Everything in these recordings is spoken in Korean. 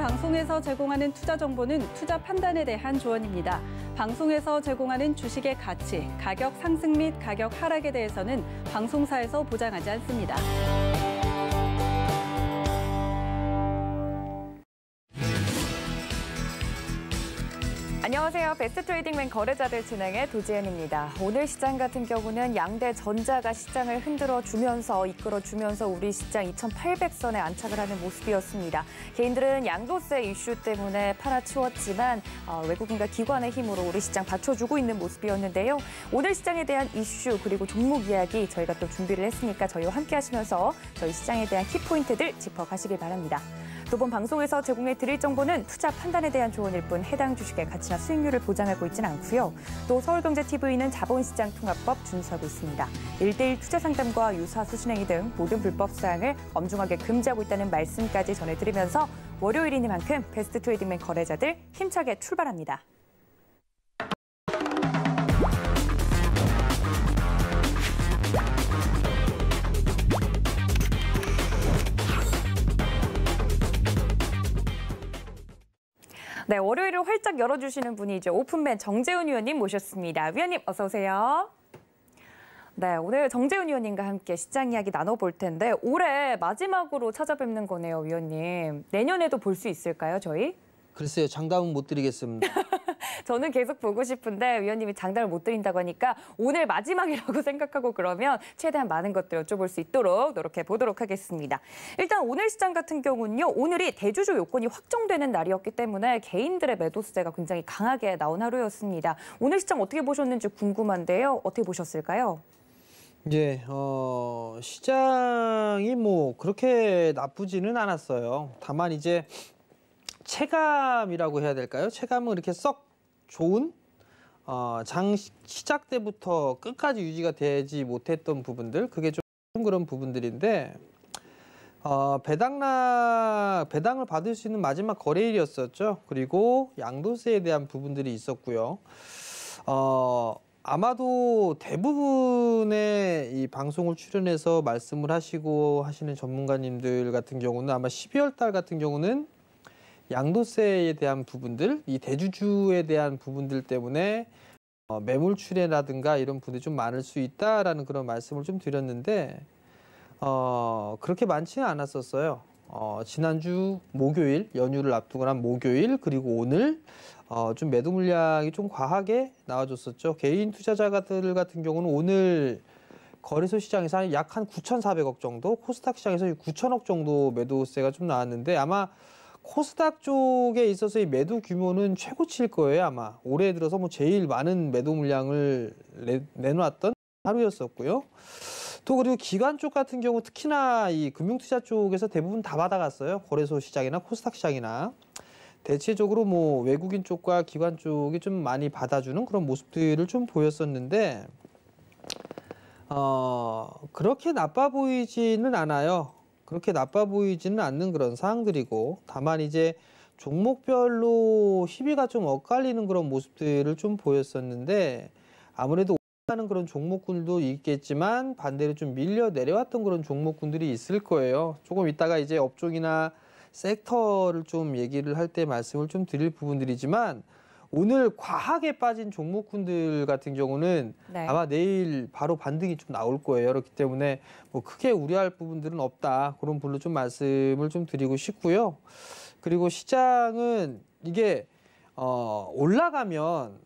방송에서 제공하는 투자 정보는 투자 판단에 대한 조언입니다. 방송에서 제공하는 주식의 가치, 가격 상승 및 가격 하락에 대해서는 방송사에서 보장하지 않습니다. 안녕하세요. 베스트 트레이딩맨 거래자들 진행의 도지은입니다. 오늘 시장 같은 경우는 양대 전자가 시장을 흔들어주면서 이끌어주면서 우리 시장 2,800선에 안착을 하는 모습이었습니다. 개인들은 양도세 이슈 때문에 팔아치웠지만 외국인과 기관의 힘으로 우리 시장 받쳐주고 있는 모습이었는데요. 오늘 시장에 대한 이슈 그리고 종목 이야기 저희가 또 준비를 했으니까 저희와 함께 하시면서 저희 시장에 대한 키포인트들 짚어가시길 바랍니다. 두 번 방송에서 제공해 드릴 정보는 투자 판단에 대한 조언일 뿐 해당 주식의 가치나 수익률을 보장하고 있지는 않고요. 또 서울경제TV는 자본시장 통합법 준수하고 있습니다. 1:1 투자 상담과 유사 수신행위 등 모든 불법 사항을 엄중하게 금지하고 있다는 말씀까지 전해드리면서 월요일이니만큼 베스트 트레이딩맨 거래자들 힘차게 출발합니다. 네, 월요일을 활짝 열어주시는 분이 이제 오픈맨 정재훈 위원님 모셨습니다. 위원님 어서 오세요. 네, 오늘 정재훈 위원님과 함께 시장 이야기 나눠볼 텐데 올해 마지막으로 찾아뵙는 거네요, 위원님. 내년에도 볼 수 있을까요, 저희? 글쎄요, 장담은 못 드리겠습니다. 저는 계속 보고 싶은데 위원님이 장담을 못 드린다고 하니까 오늘 마지막이라고 생각하고 그러면 최대한 많은 것들 여쭤볼 수 있도록 노력해 보도록 하겠습니다. 일단 오늘 시장 같은 경우는요. 오늘이 대주주 요건이 확정되는 날이었기 때문에 개인들의 매도세가 굉장히 강하게 나온 하루였습니다. 오늘 시장 어떻게 보셨는지 궁금한데요. 어떻게 보셨을까요? 이제 시장이 뭐 그렇게 나쁘지는 않았어요. 다만 이제 체감이라고 해야 될까요? 체감은 이렇게 썩 좋은 장 시작 때부터 끝까지 유지가 되지 못했던 부분들, 그게 좀 그런 부분들인데 배당을 받을 수 있는 마지막 거래일이었었죠. 그리고 양도세에 대한 부분들이 있었고요. 아마도 대부분의 이 방송을 출연해서 말씀을 하시고 하시는 전문가님들 같은 경우는 아마 12월 달 같은 경우는 양도세에 대한 부분들, 이 대주주에 대한 부분들 때문에 매물 출회라든가 이런 부분이 좀 많을 수 있다라는 그런 말씀을 좀 드렸는데 그렇게 많지는 않았었어요. 지난주 목요일, 연휴를 앞두고 난 목요일 그리고 오늘 좀 매도 물량이 좀 과하게 나와줬었죠. 개인 투자자들 같은 경우는 오늘 거래소 시장에서 약 한 9,400억 정도, 코스닥 시장에서 9,000억 정도 매도세가 좀 나왔는데 아마 코스닥 쪽에 있어서 이 매도 규모는 최고치일 거예요. 아마 올해 들어서 뭐 제일 많은 매도 물량을 내놓았던 하루였었고요. 또 그리고 기관 쪽 같은 경우 특히나 이 금융투자 쪽에서 대부분 다 받아갔어요. 거래소 시장이나 코스닥 시장이나. 대체적으로 뭐 외국인 쪽과 기관 쪽이 좀 많이 받아주는 그런 모습들을 좀 보였었는데 그렇게 나빠 보이지는 않아요. 그렇게 나빠 보이지는 않는 그런 상황들이고 다만 이제 종목별로 희비가 좀 엇갈리는 그런 모습들을 좀 보였었는데 아무래도 올라가는 그런 종목군들도 있겠지만 반대로 좀 밀려 내려왔던 그런 종목군들이 있을 거예요. 조금 이따가 이제 업종이나 섹터를 좀 얘기를 할 때 말씀을 좀 드릴 부분들이지만 오늘 과하게 빠진 종목군들 같은 경우는 네. 아마 내일 바로 반등이 좀 나올 거예요. 그렇기 때문에 뭐 크게 우려할 부분들은 없다. 그런 부분로 좀 말씀을 좀 드리고 싶고요. 그리고 시장은 이게 올라가면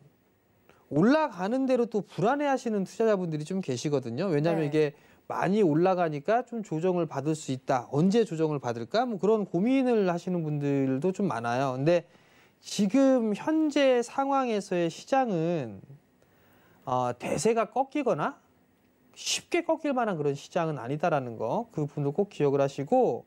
올라가는 대로 또 불안해하시는 투자자분들이 좀 계시거든요. 왜냐하면 네. 이게 많이 올라가니까 좀 조정을 받을 수 있다. 언제 조정을 받을까? 뭐 그런 고민을 하시는 분들도 좀 많아요. 근데 지금 현재 상황에서의 시장은 대세가 꺾이거나 쉽게 꺾일 만한 그런 시장은 아니다라는 거, 그 부분도 꼭 기억을 하시고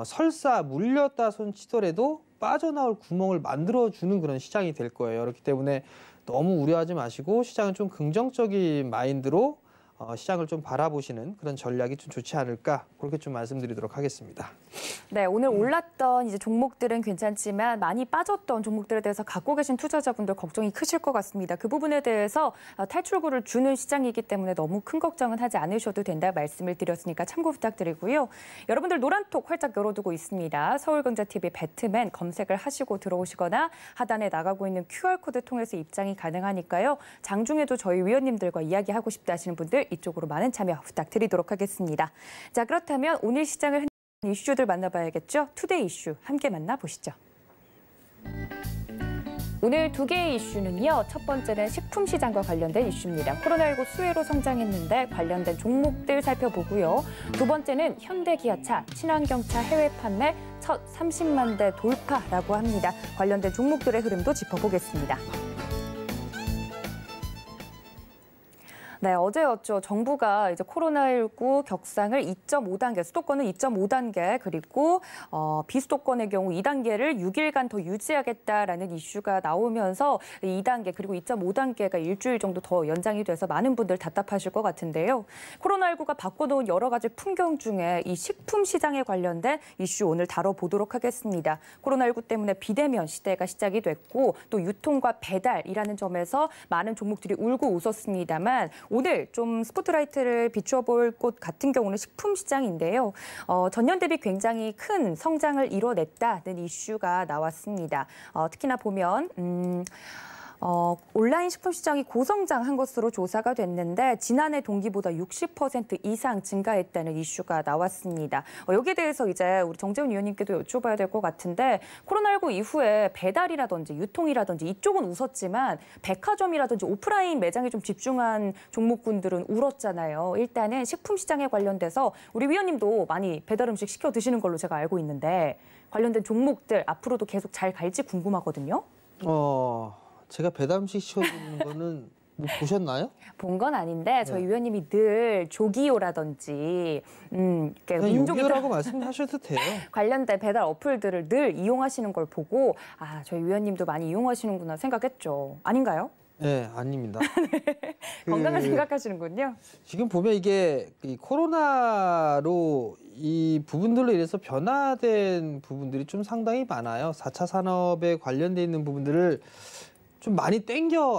설사 물렸다 손 치더라도 빠져나올 구멍을 만들어주는 그런 시장이 될 거예요. 그렇기 때문에 너무 우려하지 마시고 시장은 좀 긍정적인 마인드로 시장을 좀 바라보시는 그런 전략이 좀 좋지 않을까 그렇게 좀 말씀드리도록 하겠습니다. 네, 오늘 올랐던 이제 종목들은 괜찮지만 많이 빠졌던 종목들에 대해서 갖고 계신 투자자분들 걱정이 크실 것 같습니다. 그 부분에 대해서 탈출구를 주는 시장이기 때문에 너무 큰 걱정은 하지 않으셔도 된다 말씀을 드렸으니까 참고 부탁드리고요. 여러분들 노란톡 활짝 열어두고 있습니다. 서울경제TV 배트맨 검색을 하시고 들어오시거나 하단에 나가고 있는 QR코드 통해서 입장이 가능하니까요. 장중에도 저희 위원님들과 이야기하고 싶다 하시는 분들 이쪽으로 많은 참여 부탁드리도록 하겠습니다. 자, 그렇다면 오늘 시장을 이슈들 만나봐야겠죠? 투데이 이슈 함께 만나보시죠. 오늘 두 개의 이슈는요. 첫 번째는 식품 시장과 관련된 이슈입니다. 코로나19 수혜로 성장했는데 관련된 종목들 살펴보고요. 두 번째는 현대기아차, 친환경차 해외 판매 첫 30만 대 돌파라고 합니다. 관련된 종목들의 흐름도 짚어보겠습니다. 네, 어제였죠. 정부가 이제 코로나19 격상을 2.5단계, 수도권은 2.5단계, 그리고 비수도권의 경우 2단계를 6일간 더 유지하겠다라는 이슈가 나오면서 2단계 그리고 2.5단계가 일주일 정도 더 연장이 돼서 많은 분들 답답하실 것 같은데요. 코로나19가 바꿔놓은 여러 가지 풍경 중에 이 식품 시장에 관련된 이슈 오늘 다뤄보도록 하겠습니다. 코로나19 때문에 비대면 시대가 시작이 됐고 또 유통과 배달이라는 점에서 많은 종목들이 울고 웃었습니다만 오늘 좀 스포트라이트를 비추어볼 곳 같은 경우는 식품 시장인데요. 전년 대비 굉장히 큰 성장을 이뤄냈다는 이슈가 나왔습니다. 특히나 보면 온라인 식품 시장이 고성장한 것으로 조사가 됐는데 지난해 동기보다 60% 이상 증가했다는 이슈가 나왔습니다. 여기에 대해서 이제 우리 정재훈 위원님께도 여쭤봐야 될 것 같은데 코로나19 이후에 배달이라든지 유통이라든지 이쪽은 웃었지만 백화점이라든지 오프라인 매장에 좀 집중한 종목군들은 울었잖아요. 일단은 식품 시장에 관련돼서 우리 위원님도 많이 배달 음식 시켜 드시는 걸로 제가 알고 있는데 관련된 종목들 앞으로도 계속 잘 갈지 궁금하거든요. 제가 배달 음식 시켜주는 거는 뭐 보셨나요? 본 건 아닌데 저희 위원님이 늘 조기요라든지 그냥 요기요라고 말씀하셔도 돼요. 관련된 배달 어플들을 늘 이용하시는 걸 보고 저희 위원님도 많이 이용하시는구나 생각했죠. 아닌가요? 네, 아닙니다. 건강을 생각하시는군요. 지금 보면 이게 이 코로나로 이 부분들로 인해서 변화된 부분들이 좀 상당히 많아요. 4차 산업에 관련돼 있는 부분들을 좀 많이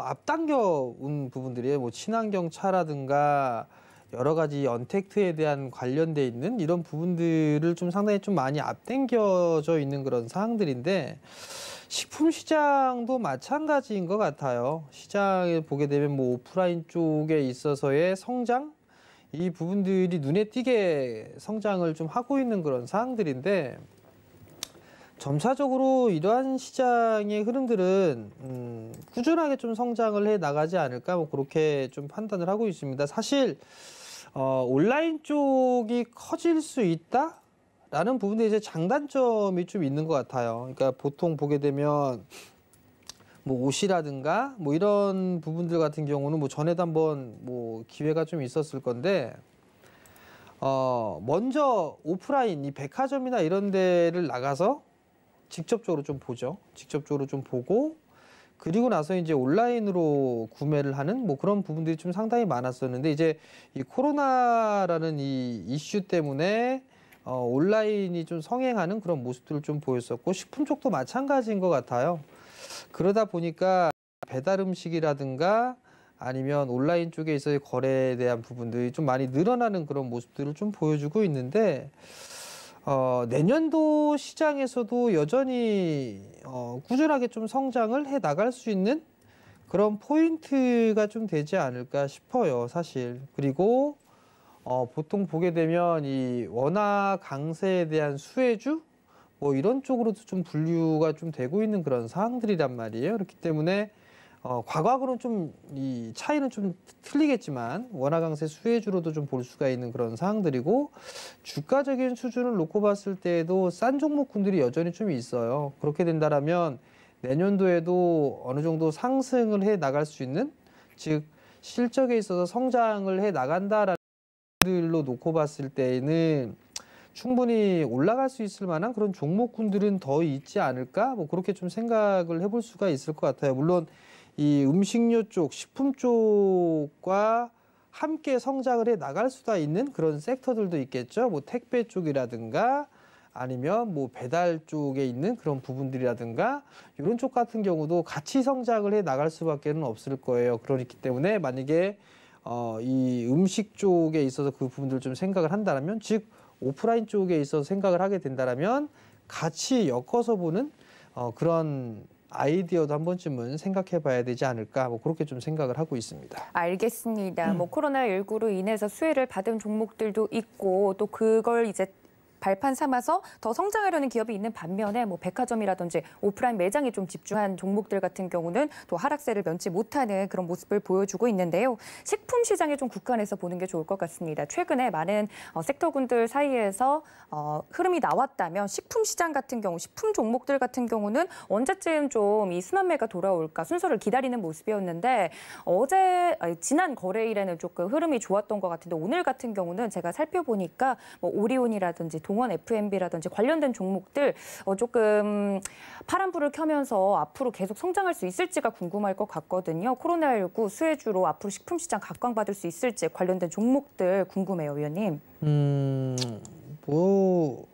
앞당겨 온 부분들이에요. 뭐 친환경차라든가 여러 가지 언택트에 대한 관련돼 있는 이런 부분들을 좀 상당히 좀 많이 앞당겨져 있는 그런 사항들인데 식품 시장도 마찬가지인 것 같아요. 시장에 보게 되면 뭐 오프라인 쪽에 있어서의 성장 이 부분들이 눈에 띄게 성장을 좀 하고 있는 그런 사항들인데 점차적으로 이러한 시장의 흐름들은 꾸준하게 좀 성장을 해 나가지 않을까 뭐 그렇게 좀 판단을 하고 있습니다. 사실 온라인 쪽이 커질 수 있다라는 부분에 이제 장단점이 좀 있는 것 같아요. 그러니까 보통 보게 되면 뭐 옷이라든가 뭐 이런 부분들 같은 경우는 뭐 전에도 한번 뭐 기회가 좀 있었을 건데 먼저 오프라인 이 백화점이나 이런 데를 나가서 직접적으로 좀 보죠. 직접적으로 좀 보고 그리고 나서 이제 온라인으로 구매를 하는 뭐 그런 부분들이 좀 상당히 많았었는데 이제 이 코로나라는 이 이슈 때문에 온라인이 좀 성행하는 그런 모습들을 좀 보였었고 식품 쪽도 마찬가지인 것 같아요. 그러다 보니까 배달 음식이라든가 아니면 온라인 쪽에 있어의 거래에 대한 부분들이 좀 많이 늘어나는 그런 모습들을 좀 보여주고 있는데 내년도 시장에서도 여전히 꾸준하게 좀 성장을 해 나갈 수 있는 그런 포인트가 좀 되지 않을까 싶어요, 사실. 그리고 보통 보게 되면 이 원화 강세에 대한 수혜주 뭐 이런 쪽으로도 좀 분류가 좀 되고 있는 그런 사항들이란 말이에요. 그렇기 때문에 과거하고는 좀 이 차이는 좀 틀리겠지만 원화 강세 수혜주로도 좀 볼 수가 있는 그런 사항들이고 주가적인 수준을 놓고 봤을 때에도 싼 종목군들이 여전히 좀 있어요. 그렇게 된다라면 내년도에도 어느 정도 상승을 해 나갈 수 있는 즉 실적에 있어서 성장을 해 나간다라는 들로 놓고 봤을 때에는 충분히 올라갈 수 있을 만한 그런 종목군들은 더 있지 않을까? 뭐 그렇게 좀 생각을 해볼 수가 있을 것 같아요. 물론 이 음식료 쪽, 식품 쪽과 함께 성장을 해 나갈 수가 있는 그런 섹터들도 있겠죠. 뭐 택배 쪽이라든가 아니면 뭐 배달 쪽에 있는 그런 부분들이라든가 이런 쪽 같은 경우도 같이 성장을 해 나갈 수밖에 없을 거예요. 그렇기 때문에 만약에 이 음식 쪽에 있어서 그 부분들을 좀 생각을 한다면, 즉 오프라인 쪽에 있어서 생각을 하게 된다면 같이 엮어서 보는 그런 아이디어도 한 번쯤은 생각해 봐야 되지 않을까, 뭐 그렇게 좀 생각을 하고 있습니다. 알겠습니다. 뭐 코로나19로 인해서 수혜를 받은 종목들도 있고 또 그걸 이제 발판 삼아서 더 성장하려는 기업이 있는 반면에 뭐 백화점이라든지 오프라인 매장에 좀 집중한 종목들 같은 경우는 또 하락세를 면치 못하는 그런 모습을 보여주고 있는데요. 식품 시장에 좀 국한해서 보는 게 좋을 것 같습니다. 최근에 많은 섹터군들 사이에서 흐름이 나왔다면 식품 시장 같은 경우, 식품 종목들 같은 경우는 언제쯤 좀 이 순환매가 돌아올까 순서를 기다리는 모습이었는데 지난 거래일에는 조금 흐름이 좋았던 것 같은데 오늘 같은 경우는 제가 살펴보니까 뭐 오리온이라든지 동원 F&B라든지 관련된 종목들 조금 파란불을 켜면서 앞으로 계속 성장할 수 있을지가 궁금할 것 같거든요. 코로나19 수혜주로 앞으로 식품 시장 각광받을 수 있을지 관련된 종목들 궁금해요, 위원님. 뭐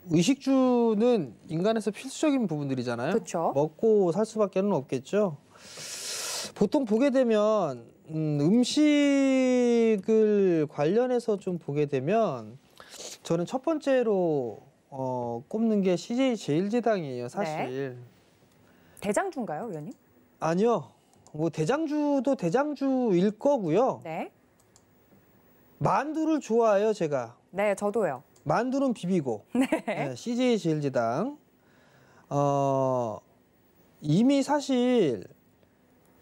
의식주는 인간에서 필수적인 부분들이잖아요. 그렇죠. 먹고 살 수밖에 없겠죠. 보통 보게 되면 음식을 관련해서 좀 보게 되면 저는 첫 번째로 꼽는 게 CJ 제일제당이에요, 사실. 네. 대장주인가요, 위원님? 아니요. 뭐 대장주도 대장주일 거고요. 네. 만두를 좋아해요, 제가. 네, 저도요. 만두는 비비고. 네, CJ 제일제당. 이미 사실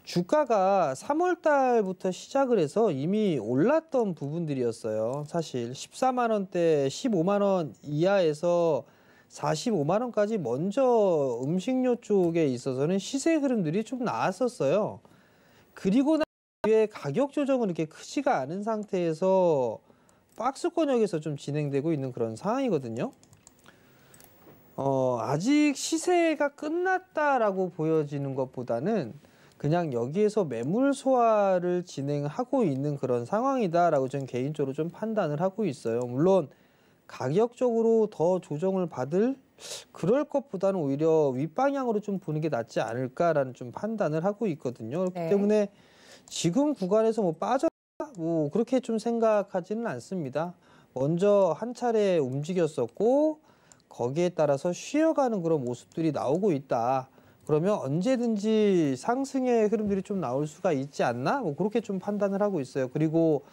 주가가 3월 달부터 시작을 해서 이미 올랐던 부분들이었어요. 사실 14만 원대, 15만 원 이하에서 45만 원까지 먼저 음식료 쪽에 있어서는 시세 흐름들이 좀 나왔었어요. 그리고 나서 가격 조정은 이렇게 크지가 않은 상태에서 박스권역에서 좀 진행되고 있는 그런 상황이거든요. 아직 시세가 끝났다라고 보여지는 것보다는 그냥 여기에서 매물 소화를 진행하고 있는 그런 상황이다라고 저는 개인적으로 좀 판단을 하고 있어요. 물론 가격적으로 더 조정을 받을 그럴 것보다는 오히려 윗방향으로 좀 보는 게 낫지 않을까라는 좀 판단을 하고 있거든요. 그렇기 네. 때문에 지금 구간에서 뭐 빠져 뭐 그렇게 좀 생각하지는 않습니다. 먼저 한 차례 움직였었고 거기에 따라서 쉬어가는 그런 모습들이 나오고 있다. 그러면 언제든지 상승의 흐름들이 좀 나올 수가 있지 않나? 뭐 그렇게 좀 판단을 하고 있어요. 그리고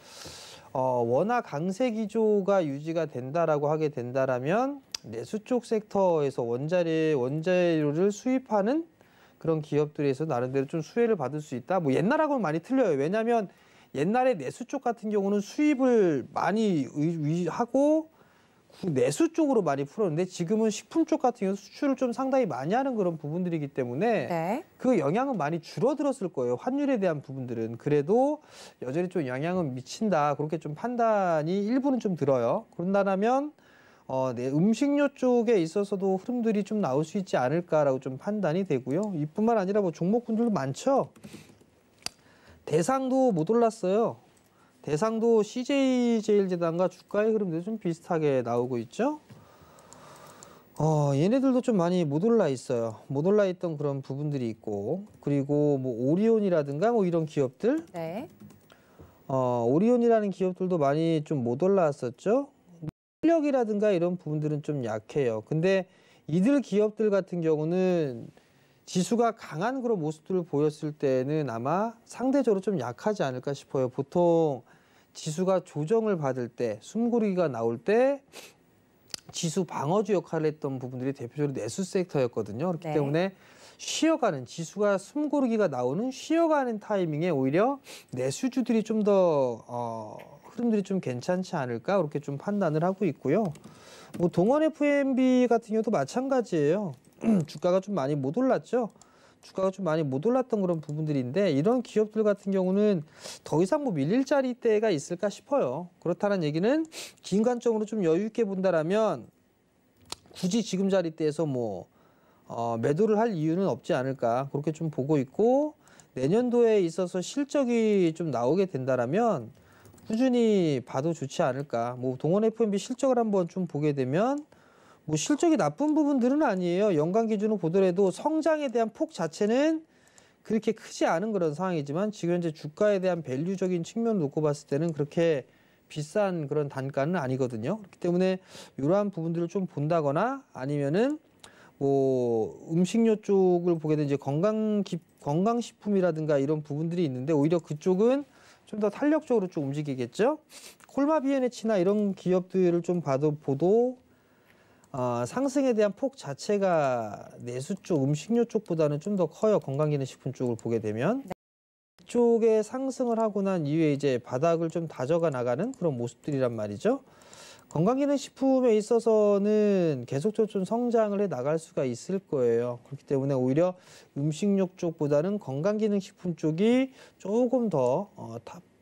워낙 강세 기조가 유지가 된다라고 하게 된다라면 내수 쪽 섹터에서 원재료를 수입하는 그런 기업들에서 나름대로 좀 수혜를 받을 수 있다. 뭐 옛날하고는 많이 틀려요. 왜냐하면 옛날에 내수 쪽 같은 경우는 수입을 많이 하고 내수 쪽으로 많이 풀었는데 지금은 식품 쪽 같은 경우 수출을 좀 상당히 많이 하는 그런 부분들이기 때문에 네. 그 영향은 많이 줄어들었을 거예요. 환율에 대한 부분들은. 그래도 여전히 좀 영향은 미친다. 그렇게 좀 판단이 일부는 좀 들어요. 그런다면 네, 음식료 쪽에 있어서도 흐름들이 좀 나올 수 있지 않을까라고 좀 판단이 되고요. 이뿐만 아니라 뭐 종목군들도 많죠. 대상도 못 올랐어요. 대상도 CJ 제일제당과 주가의 흐름도 좀 비슷하게 나오고 있죠. 얘네들도 좀 많이 못 올라 있어요. 못 올라 있던 그런 부분들이 있고, 그리고 뭐 오리온이라든가 뭐 이런 기업들, 네. 오리온이라는 기업들도 많이 좀 못 올라왔었죠. 실력이라든가 이런 부분들은 좀 약해요. 근데 이들 기업들 같은 경우는 지수가 강한 그런 모습들을 보였을 때는 아마 상대적으로 좀 약하지 않을까 싶어요. 보통 지수가 조정을 받을 때, 숨고르기가 나올 때 지수 방어주 역할을 했던 부분들이 대표적으로 내수 섹터였거든요. 그렇기 네. 때문에 쉬어가는, 지수가 숨고르기가 나오는 쉬어가는 타이밍에 오히려 내수주들이 좀 더 흐름들이 좀 괜찮지 않을까 그렇게 좀 판단을 하고 있고요. 뭐 동원 F&B 같은 경우도 마찬가지예요. 주가가 좀 많이 못 올랐죠. 주가가 좀 많이 못 올랐던 그런 부분들인데 이런 기업들 같은 경우는 더 이상 뭐 밀릴 자리대가 있을까 싶어요. 그렇다는 얘기는 긴 관점으로 좀 여유 있게 본다라면 굳이 지금 자리대에서 뭐 매도를 할 이유는 없지 않을까 그렇게 좀 보고 있고, 내년도에 있어서 실적이 좀 나오게 된다라면 꾸준히 봐도 좋지 않을까. 뭐 동원 F&B 실적을 한번 좀 보게 되면 뭐 실적이 나쁜 부분들은 아니에요. 연간 기준으로 보더라도 성장에 대한 폭 자체는 그렇게 크지 않은 그런 상황이지만 지금 현재 주가에 대한 밸류적인 측면을 놓고 봤을 때는 그렇게 비싼 그런 단가는 아니거든요. 그렇기 때문에 이러한 부분들을 좀 본다거나 아니면은 뭐 음식료 쪽을 보게 되면 이제 건강식품이라든가 이런 부분들이 있는데 오히려 그쪽은 좀 더 탄력적으로 좀 움직이겠죠. 콜마비에네치나 이런 기업들을 좀 보도 상승에 대한 폭 자체가 내수 쪽, 음식료 쪽보다는 좀 더 커요. 건강기능식품 쪽을 보게 되면. 이쪽에 상승을 하고 난 이후에 이제 바닥을 좀 다져가 나가는 그런 모습들이란 말이죠. 건강기능식품에 있어서는 계속적으로 좀 성장을 해 나갈 수가 있을 거예요. 그렇기 때문에 오히려 음식료 쪽보다는 건강기능식품 쪽이 조금 더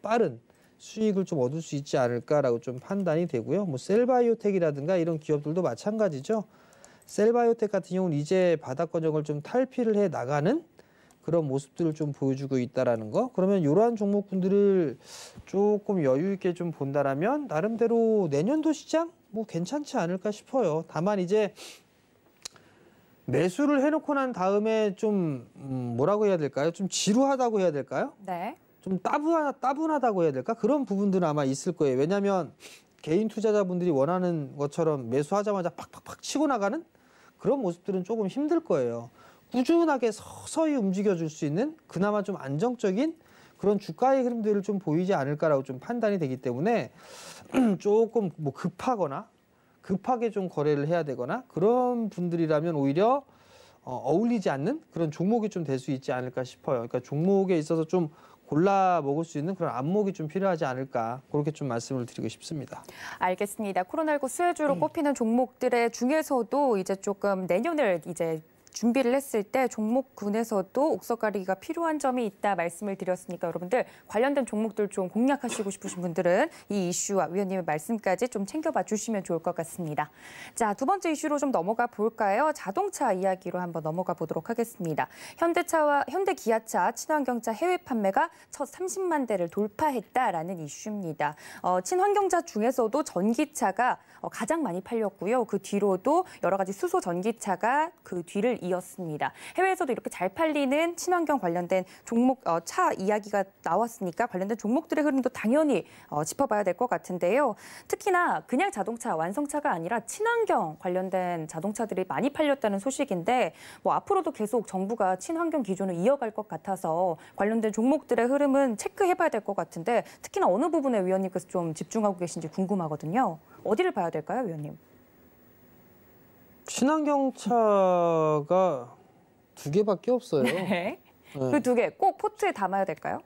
빠른 수익을 좀 얻을 수 있지 않을까라고 좀 판단이 되고요. 뭐 셀바이오텍이라든가 이런 기업들도 마찬가지죠. 셀바이오텍 같은 경우는 이제 바닥권역을 좀 탈피를 해 나가는 그런 모습들을 좀 보여주고 있다라는 거. 그러면 이러한 종목군들을 조금 여유 있게 좀 본다라면 나름대로 내년도 시장 뭐 괜찮지 않을까 싶어요. 다만 이제 매수를 해놓고 난 다음에 좀 뭐라고 해야 될까요? 좀 지루하다고 해야 될까요? 네. 좀 따분하다고 해야 될까? 그런 부분들은 아마 있을 거예요. 왜냐하면 개인 투자자분들이 원하는 것처럼 매수하자마자 팍팍팍 치고 나가는 그런 모습들은 조금 힘들 거예요. 꾸준하게 서서히 움직여줄 수 있는 그나마 좀 안정적인 그런 주가의 흐름들을 좀 보이지 않을까라고 좀 판단이 되기 때문에 조금 뭐 급하게 좀 거래를 해야 되거나 그런 분들이라면 오히려 어울리지 않는 그런 종목이 좀 될 수 있지 않을까 싶어요. 그러니까 종목에 있어서 좀 골라 먹을 수 있는 그런 안목이 좀 필요하지 않을까 그렇게 좀 말씀을 드리고 싶습니다. 알겠습니다. 코로나19 수혜주로 꼽히는 종목들의 중에서도 이제 조금 내년을 이제 준비를 했을 때 종목군에서도 옥석가리기가 필요한 점이 있다 말씀을 드렸으니까 여러분들 관련된 종목들 좀 공략하시고 싶으신 분들은 이 이슈와 위원님의 말씀까지 좀 챙겨봐 주시면 좋을 것 같습니다. 자, 두 번째 이슈로 좀 넘어가 볼까요? 자동차 이야기로 한번 넘어가 보도록 하겠습니다. 현대기아차, 친환경차 해외 판매가 첫 30만 대를 돌파했다라는 이슈입니다. 친환경차 중에서도 전기차가 가장 많이 팔렸고요. 그 뒤로도 여러 가지 수소 전기차가 그 뒤를 이었습니다. 해외에서도 이렇게 잘 팔리는 친환경 관련된 종목, 차 이야기가 나왔으니까 관련된 종목들의 흐름도 당연히 짚어봐야 될 것 같은데요. 특히나 그냥 자동차, 완성차가 아니라 친환경 관련된 자동차들이 많이 팔렸다는 소식인데 뭐 앞으로도 계속 정부가 친환경 기준을 이어갈 것 같아서 관련된 종목들의 흐름은 체크해봐야 될 것 같은데 특히나 어느 부분에 위원님께서 좀 집중하고 계신지 궁금하거든요. 어디를 봐야 될까요, 위원님? 친환경차가 2개밖에 없어요. 네. 그 2개 꼭 포트에 담아야 될까요?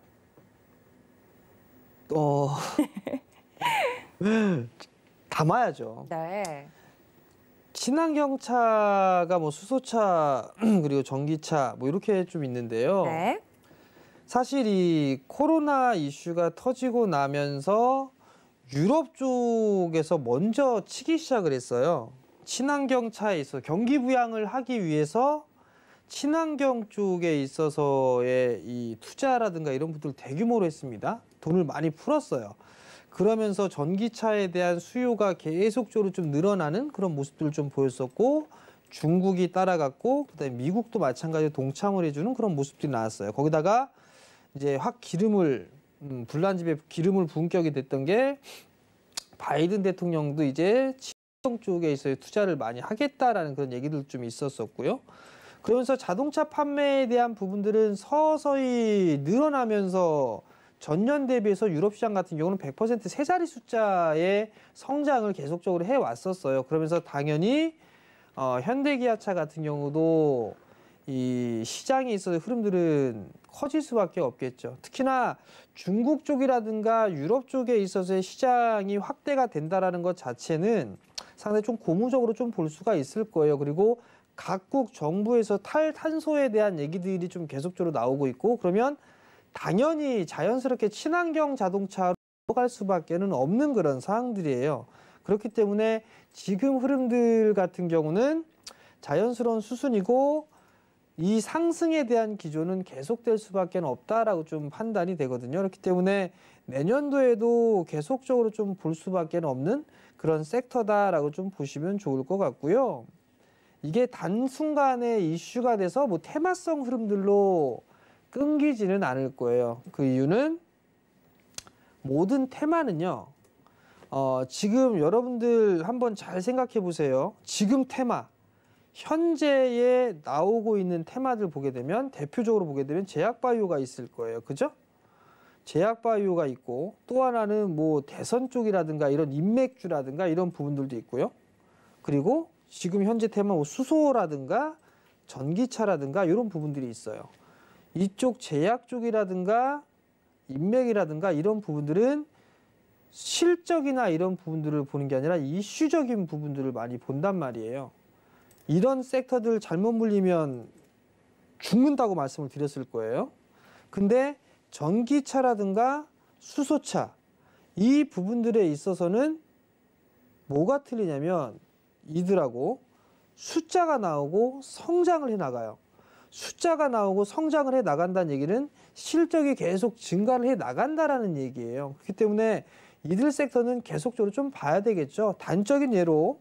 담아야죠. 네. 친환경차가 뭐 수소차 그리고 전기차 뭐 이렇게 좀 있는데요. 네. 사실 이 코로나 이슈가 터지고 나면서 유럽 쪽에서 먼저 치기 시작을 했어요. 친환경 차에 있어 경기 부양을 하기 위해서 친환경 쪽에 있어서의 이 투자라든가 이런 것들을 대규모로 했습니다. 돈을 많이 풀었어요. 그러면서 전기차에 대한 수요가 계속적으로 좀 늘어나는 그런 모습들을 좀 보였었고 중국이 따라갔고 그다음에 미국도 마찬가지로 동참을 해주는 그런 모습들이 나왔어요. 거기다가 이제 확 불난집에 기름을 부은 격이 됐던 게 바이든 대통령도 이제 쪽에 있어서 투자를 많이 하겠다라는 그런 얘기들 좀 있었었고요. 그러면서 자동차 판매에 대한 부분들은 서서히 늘어나면서 전년 대비해서 유럽 시장 같은 경우는 100% 세 자리 숫자의 성장을 계속적으로 해왔었어요. 그러면서 당연히 현대기아차 같은 경우도 이 시장에 있어서 흐름들은 커질 수밖에 없겠죠. 특히나 중국 쪽이라든가 유럽 쪽에 있어서의 시장이 확대가 된다라는 것 자체는 상당히 좀 고무적으로 좀 볼 수가 있을 거예요. 그리고 각국 정부에서 탈탄소에 대한 얘기들이 좀 계속적으로 나오고 있고 그러면 당연히 자연스럽게 친환경 자동차로 갈 수밖에는 없는 그런 상황들이에요. 그렇기 때문에 지금 흐름들 같은 경우는 자연스러운 수순이고 이 상승에 대한 기조는 계속될 수밖에 없다라고 좀 판단이 되거든요. 그렇기 때문에 내년도에도 계속적으로 좀 볼 수밖에 없는 그런 섹터다라고 좀 보시면 좋을 것 같고요. 이게 단순간에 이슈가 돼서 뭐 테마성 흐름들로 끊기지는 않을 거예요. 그 이유는 모든 테마는요. 지금 여러분들 한번 잘 생각해 보세요. 지금 테마, 현재에 나오고 있는 테마들 보게 되면 대표적으로 보게 되면 제약바이오가 있을 거예요. 그죠? 제약바이오가 있고 또 하나는 뭐 대선 쪽이라든가 이런 인맥주라든가 이런 부분들도 있고요. 그리고 지금 현재 테마 뭐 수소라든가 전기차라든가 이런 부분들이 있어요. 이쪽 제약 쪽이라든가 인맥이라든가 이런 부분들은 실적이나 이런 부분들을 보는 게 아니라 이슈적인 부분들을 많이 본단 말이에요. 이런 섹터들 잘못 물리면 죽는다고 말씀을 드렸을 거예요. 근데 전기차라든가 수소차 이 부분들에 있어서는 뭐가 틀리냐면 이들하고 숫자가 나오고 성장을 해 나가요. 숫자가 나오고 성장을 해 나간다는 얘기는 실적이 계속 증가를 해 나간다라는 얘기예요. 그렇기 때문에 이들 섹터는 계속적으로 좀 봐야 되겠죠. 단적인 예로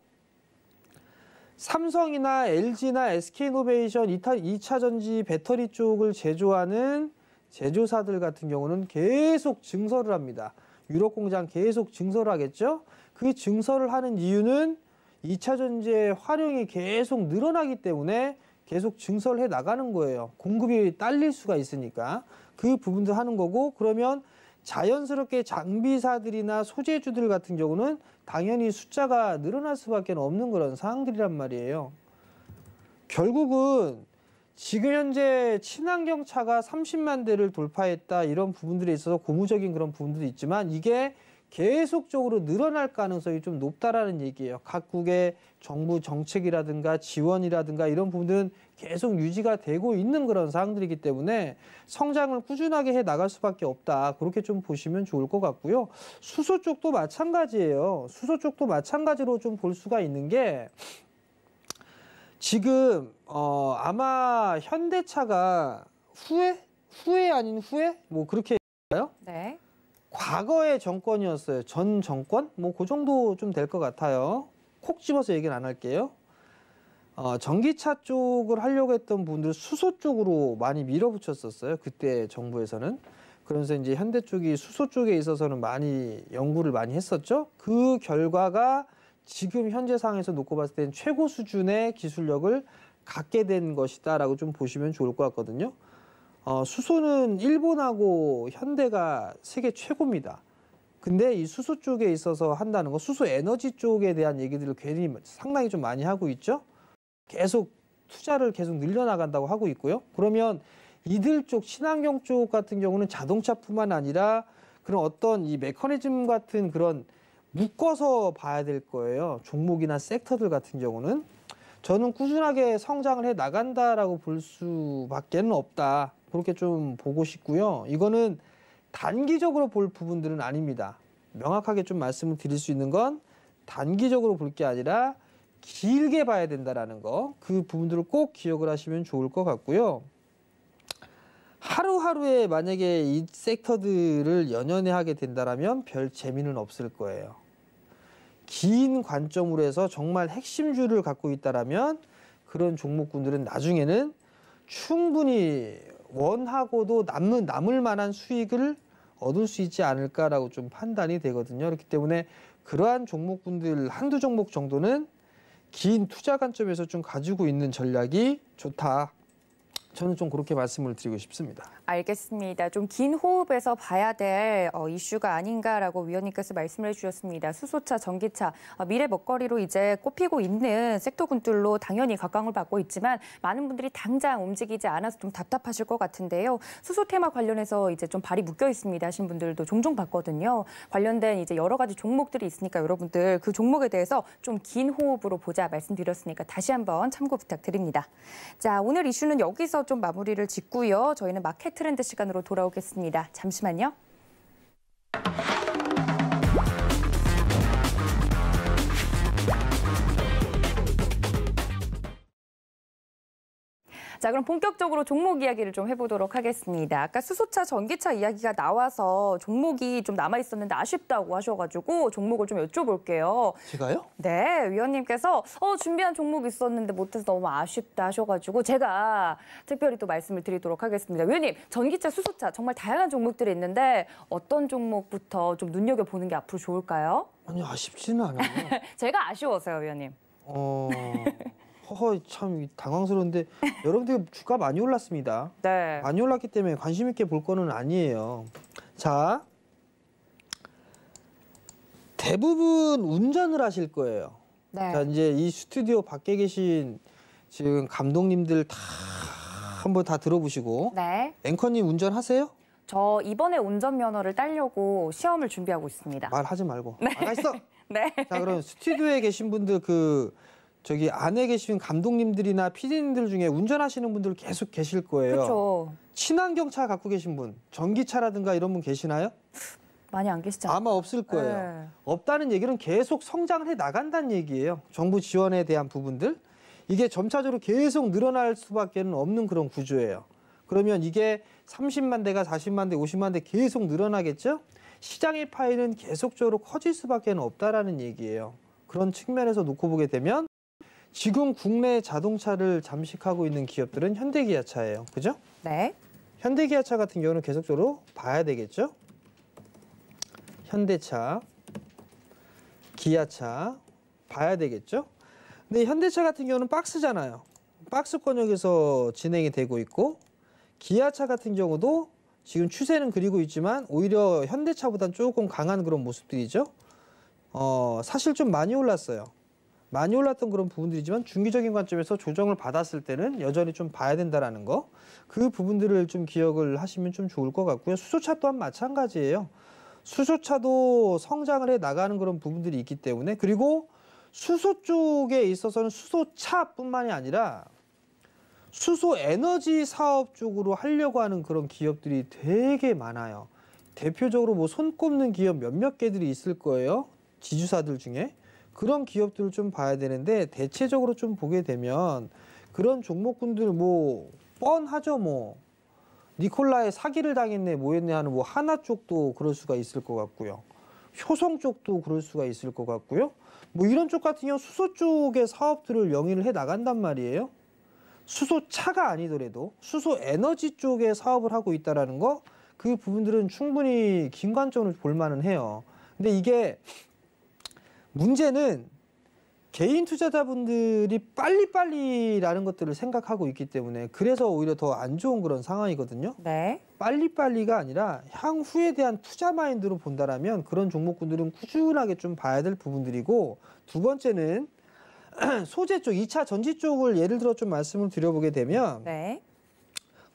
삼성이나 LG나 SK이노베이션 2차 전지 배터리 쪽을 제조하는 제조사들 같은 경우는 계속 증설을 합니다. 유럽 공장 계속 증설을 하겠죠. 그 증설을 하는 이유는 2차 전지의 활용이 계속 늘어나기 때문에 계속 증설을 해 나가는 거예요. 공급이 딸릴 수가 있으니까 그 부분도 하는 거고, 그러면 자연스럽게 장비사들이나 소재주들 같은 경우는 당연히 숫자가 늘어날 수밖에 없는 그런 상황들이란 말이에요. 결국은 지금 현재 친환경 차가 30만 대를 돌파했다 이런 부분들에 있어서 고무적인 그런 부분들도 있지만 이게 계속적으로 늘어날 가능성이 좀 높다라는 얘기예요. 각국의 정부 정책이라든가 지원이라든가 이런 부분들은 계속 유지가 되고 있는 그런 사항들이기 때문에 성장을 꾸준하게 해 나갈 수밖에 없다. 그렇게 좀 보시면 좋을 것 같고요. 수소 쪽도 마찬가지예요. 수소 쪽도 마찬가지로 좀 볼 수가 있는 게 지금 아마 현대차가 후회 아닌 후회? 뭐 그렇게 할까요? 네. 과거의 정권이었어요. 전 정권? 뭐 그 정도 좀 될 것 같아요. 콕 집어서 얘기는 안 할게요. 전기차 쪽을 하려고 했던 분들 수소 쪽으로 많이 밀어붙였었어요. 그때 정부에서는. 그러면서 이제 현대 쪽이 수소 쪽에 있어서는 많이 연구를 많이 했었죠. 그 결과가 지금 현재 상황에서 놓고 봤을 때는 최고 수준의 기술력을 갖게 된 것이다라고 좀 보시면 좋을 것 같거든요. 수소는 일본하고 현대가 세계 최고입니다. 근데 이 수소 쪽에 있어서 한다는 거, 수소 에너지 쪽에 대한 얘기들을 괜히 상당히 좀 많이 하고 있죠. 계속 투자를 계속 늘려나간다고 하고 있고요. 그러면 이들 쪽, 친환경 쪽 같은 경우는 자동차뿐만 아니라 그런 어떤 이 메커니즘 같은 그런 묶어서 봐야 될 거예요. 종목이나 섹터들 같은 경우는. 저는 꾸준하게 성장을 해 나간다라고 볼 수밖에는 없다. 그렇게 좀 보고 싶고요. 이거는 단기적으로 볼 부분들은 아닙니다. 명확하게 좀 말씀을 드릴 수 있는 건 단기적으로 볼 게 아니라 길게 봐야 된다라는 거. 그 부분들을 꼭 기억을 하시면 좋을 것 같고요. 하루하루에 만약에 이 섹터들을 연연해 하게 된다라면 별 재미는 없을 거예요. 긴 관점으로 해서 정말 핵심주를 갖고 있다라면 그런 종목군들은 나중에는 충분히 원하고도 남을 만한 수익을 얻을 수 있지 않을까라고 좀 판단이 되거든요. 그렇기 때문에 그러한 종목군들 한두 종목 정도는 긴 투자 관점에서 좀 가지고 있는 전략이 좋다. 저는 좀 그렇게 말씀을 드리고 싶습니다. 알겠습니다. 좀 긴 호흡에서 봐야 될 이슈가 아닌가라고 위원님께서 말씀을 해주셨습니다. 수소차, 전기차, 미래 먹거리로 이제 꼽히고 있는 섹터군들로 당연히 각광을 받고 있지만 많은 분들이 당장 움직이지 않아서 좀 답답하실 것 같은데요. 수소 테마 관련해서 이제 좀 발이 묶여 있습니다 하신 분들도 종종 봤거든요. 관련된 이제 여러 가지 종목들이 있으니까 여러분들 그 종목에 대해서 좀 긴 호흡으로 보자 말씀드렸으니까 다시 한번 참고 부탁드립니다. 자, 오늘 이슈는 여기서 좀 마무리를 짓고요. 저희는 마켓 트렌드 시간으로 돌아오겠습니다. 잠시만요. 자, 그럼 본격적으로 종목 이야기를 좀 해보도록 하겠습니다. 아까 수소차, 전기차 이야기가 나와서 종목이 좀 남아있었는데 아쉽다고 하셔가지고 종목을 좀 여쭤볼게요. 제가요? 네, 위원님께서 준비한 종목 있었는데 못해서 너무 아쉽다 하셔가지고 제가 특별히 또 말씀을 드리도록 하겠습니다. 위원님, 전기차, 수소차 정말 다양한 종목들이 있는데 어떤 종목부터 좀 눈여겨보는 게 앞으로 좋을까요? 아니 아쉽지는 않아요. 제가 아쉬워서요, 위원님. 참 당황스러운데 여러분들 주가 많이 올랐습니다. 네. 많이 올랐기 때문에 관심 있게 볼 거는 아니에요. 자, 대부분 운전을 하실 거예요. 네. 자, 이제 이 스튜디오 밖에 계신 지금 감독님들 다 한번 다 들어보시고 네. 앵커님 운전하세요? 저 이번에 운전면허를 따려고 시험을 준비하고 있습니다. 말하지 말고 나가 있어. 네. 자, 그럼 스튜디오에 계신 분들 저기 안에 계신 감독님들이나 PD님들 중에 운전하시는 분들 계속 계실 거예요. 그렇죠. 친환경차 갖고 계신 분, 전기차라든가 이런 분 계시나요? 많이 안 계시죠? 아마 없을 거예요. 네. 없다는 얘기는 계속 성장을 해 나간다는 얘기예요. 정부 지원에 대한 부분들. 이게 점차적으로 계속 늘어날 수밖에 없는 그런 구조예요. 그러면 이게 30만 대가 40만 대, 50만 대 계속 늘어나겠죠? 시장의 파이는 계속적으로 커질 수밖에 없다라는 얘기예요. 그런 측면에서 놓고 보게 되면 지금 국내 자동차를 잠식하고 있는 기업들은 현대기아차예요. 그죠? 네. 현대기아차 같은 경우는 계속적으로 봐야 되겠죠? 현대차, 기아차 봐야 되겠죠? 근데 현대차 같은 경우는 박스잖아요. 박스 권역에서 진행이 되고 있고 기아차 같은 경우도 지금 추세는 그리고 있지만 오히려 현대차보다는 조금 강한 그런 모습들이죠. 사실 좀 많이 올랐어요. 많이 올랐던 그런 부분들이지만 중기적인 관점에서 조정을 받았을 때는 여전히 좀 봐야 된다라는 거. 그 부분들을 좀 기억을 하시면 좀 좋을 것 같고요. 수소차 또한 마찬가지예요. 수소차도 성장을 해 나가는 그런 부분들이 있기 때문에 그리고 수소 쪽에 있어서는 수소차뿐만이 아니라 수소 에너지 사업 쪽으로 하려고 하는 그런 기업들이 되게 많아요. 대표적으로 뭐 손꼽는 기업 몇몇 개들이 있을 거예요. 지주사들 중에. 그런 기업들을 좀 봐야 되는데 대체적으로 좀 보게 되면 그런 종목군들 뭐 뻔하죠. 뭐 니콜라에 사기를 당했네 뭐했네 하는 뭐 하나 쪽도 그럴 수가 있을 것 같고요. 효성 쪽도 그럴 수가 있을 것 같고요. 뭐 이런 쪽 같은 경우 수소 쪽의 사업들을 영위를 해 나간단 말이에요. 수소차가 아니더라도 수소 에너지 쪽에 사업을 하고 있다라는 거 그 부분들은 충분히 긴 관점으로 볼 만은 해요. 근데 이게 문제는 개인 투자자분들이 빨리빨리라는 것들을 생각하고 있기 때문에 그래서 오히려 더 안 좋은 그런 상황이거든요. 네. 빨리빨리가 아니라 향후에 대한 투자 마인드로 본다라면 그런 종목군들은 꾸준하게 좀 봐야 될 부분들이고 두 번째는 소재 쪽, 2차 전지 쪽을 예를 들어 좀 말씀을 드려보게 되면 네.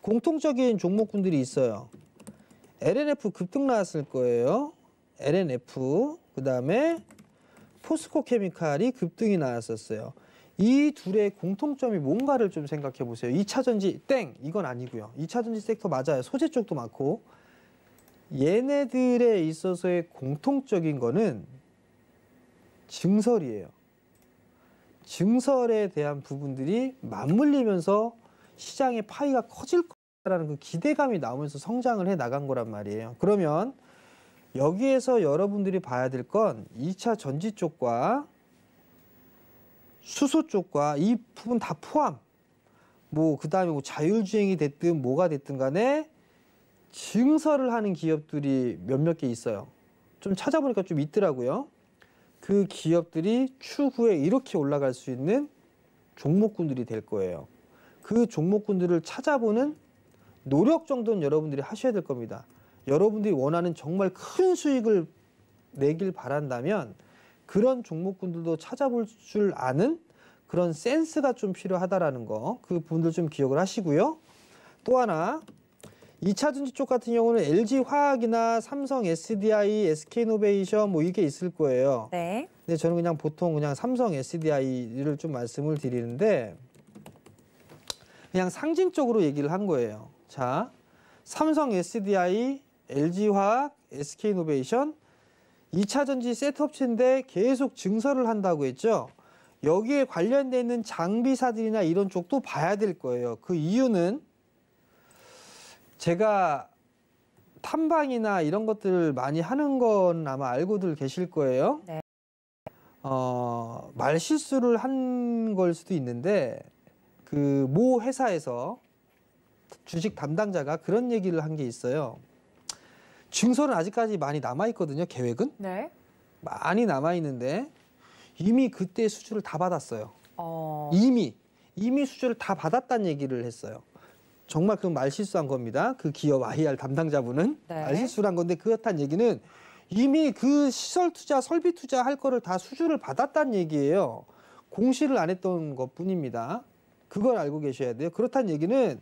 공통적인 종목군들이 있어요. LNF 급등 나왔을 거예요. LNF, 그다음에 포스코 케미칼이 급등이 나왔었어요. 이 둘의 공통점이 뭔가를 좀 생각해 보세요. 2차 전지 땡 이건 아니고요. 2차 전지 섹터 맞아요. 소재 쪽도 많고 얘네들에 있어서의 공통적인 거는 증설이에요. 증설에 대한 부분들이 맞물리면서 시장의 파이가 커질 거라는 그 기대감이 나오면서 성장을 해 나간 거란 말이에요. 그러면 여기에서 여러분들이 봐야 될 건 2차 전지 쪽과 수소 쪽과 이 부분 다 포함. 뭐 그다음에 뭐 자율주행이 됐든 뭐가 됐든 간에 증설을 하는 기업들이 몇몇 개 있어요. 좀 찾아보니까 좀 있더라고요. 그 기업들이 추후에 이렇게 올라갈 수 있는 종목군들이 될 거예요. 그 종목군들을 찾아보는 노력 정도는 여러분들이 하셔야 될 겁니다. 여러분들이 원하는 정말 큰 수익을 내길 바란다면 그런 종목군들도 찾아볼 줄 아는 그런 센스가 좀 필요하다라는 거, 그 부분들 좀 기억을 하시고요. 또 하나 2차 전지 쪽 같은 경우는 LG화학이나 삼성 SDI, SK이노베이션 뭐 이게 있을 거예요. 네. 근데 저는 그냥 보통 그냥 삼성 SDI를 좀 말씀을 드리는데 그냥 상징적으로 얘기를 한 거예요. 자, 삼성 SDI, LG화학, SK이노베이션 2차 전지 세트업체인데 계속 증설을 한다고 했죠. 여기에 관련돼 있는 장비사들이나 이런 쪽도 봐야 될 거예요. 그 이유는 제가 탐방이나 이런 것들을 많이 하는 건 아마 알고들 계실 거예요. 네. 말실수를 한 걸 수도 있는데 그 모 회사에서 주식 담당자가 그런 얘기를 한 게 있어요. 증설은 아직까지 많이 남아있거든요. 계획은. 네. 많이 남아있는데 이미 그때 수주를 다 받았어요. 이미 수주를 다 받았다는 얘기를 했어요. 정말 그 말실수한 겁니다. 그 기업 IR 담당자분은 네. 말실수를 한 건데 그렇다는 얘기는 이미 그 시설 투자, 설비 투자 할 거를 다 수주를 받았다는 얘기예요. 공시를 안 했던 것뿐입니다. 그걸 알고 계셔야 돼요. 그렇다는 얘기는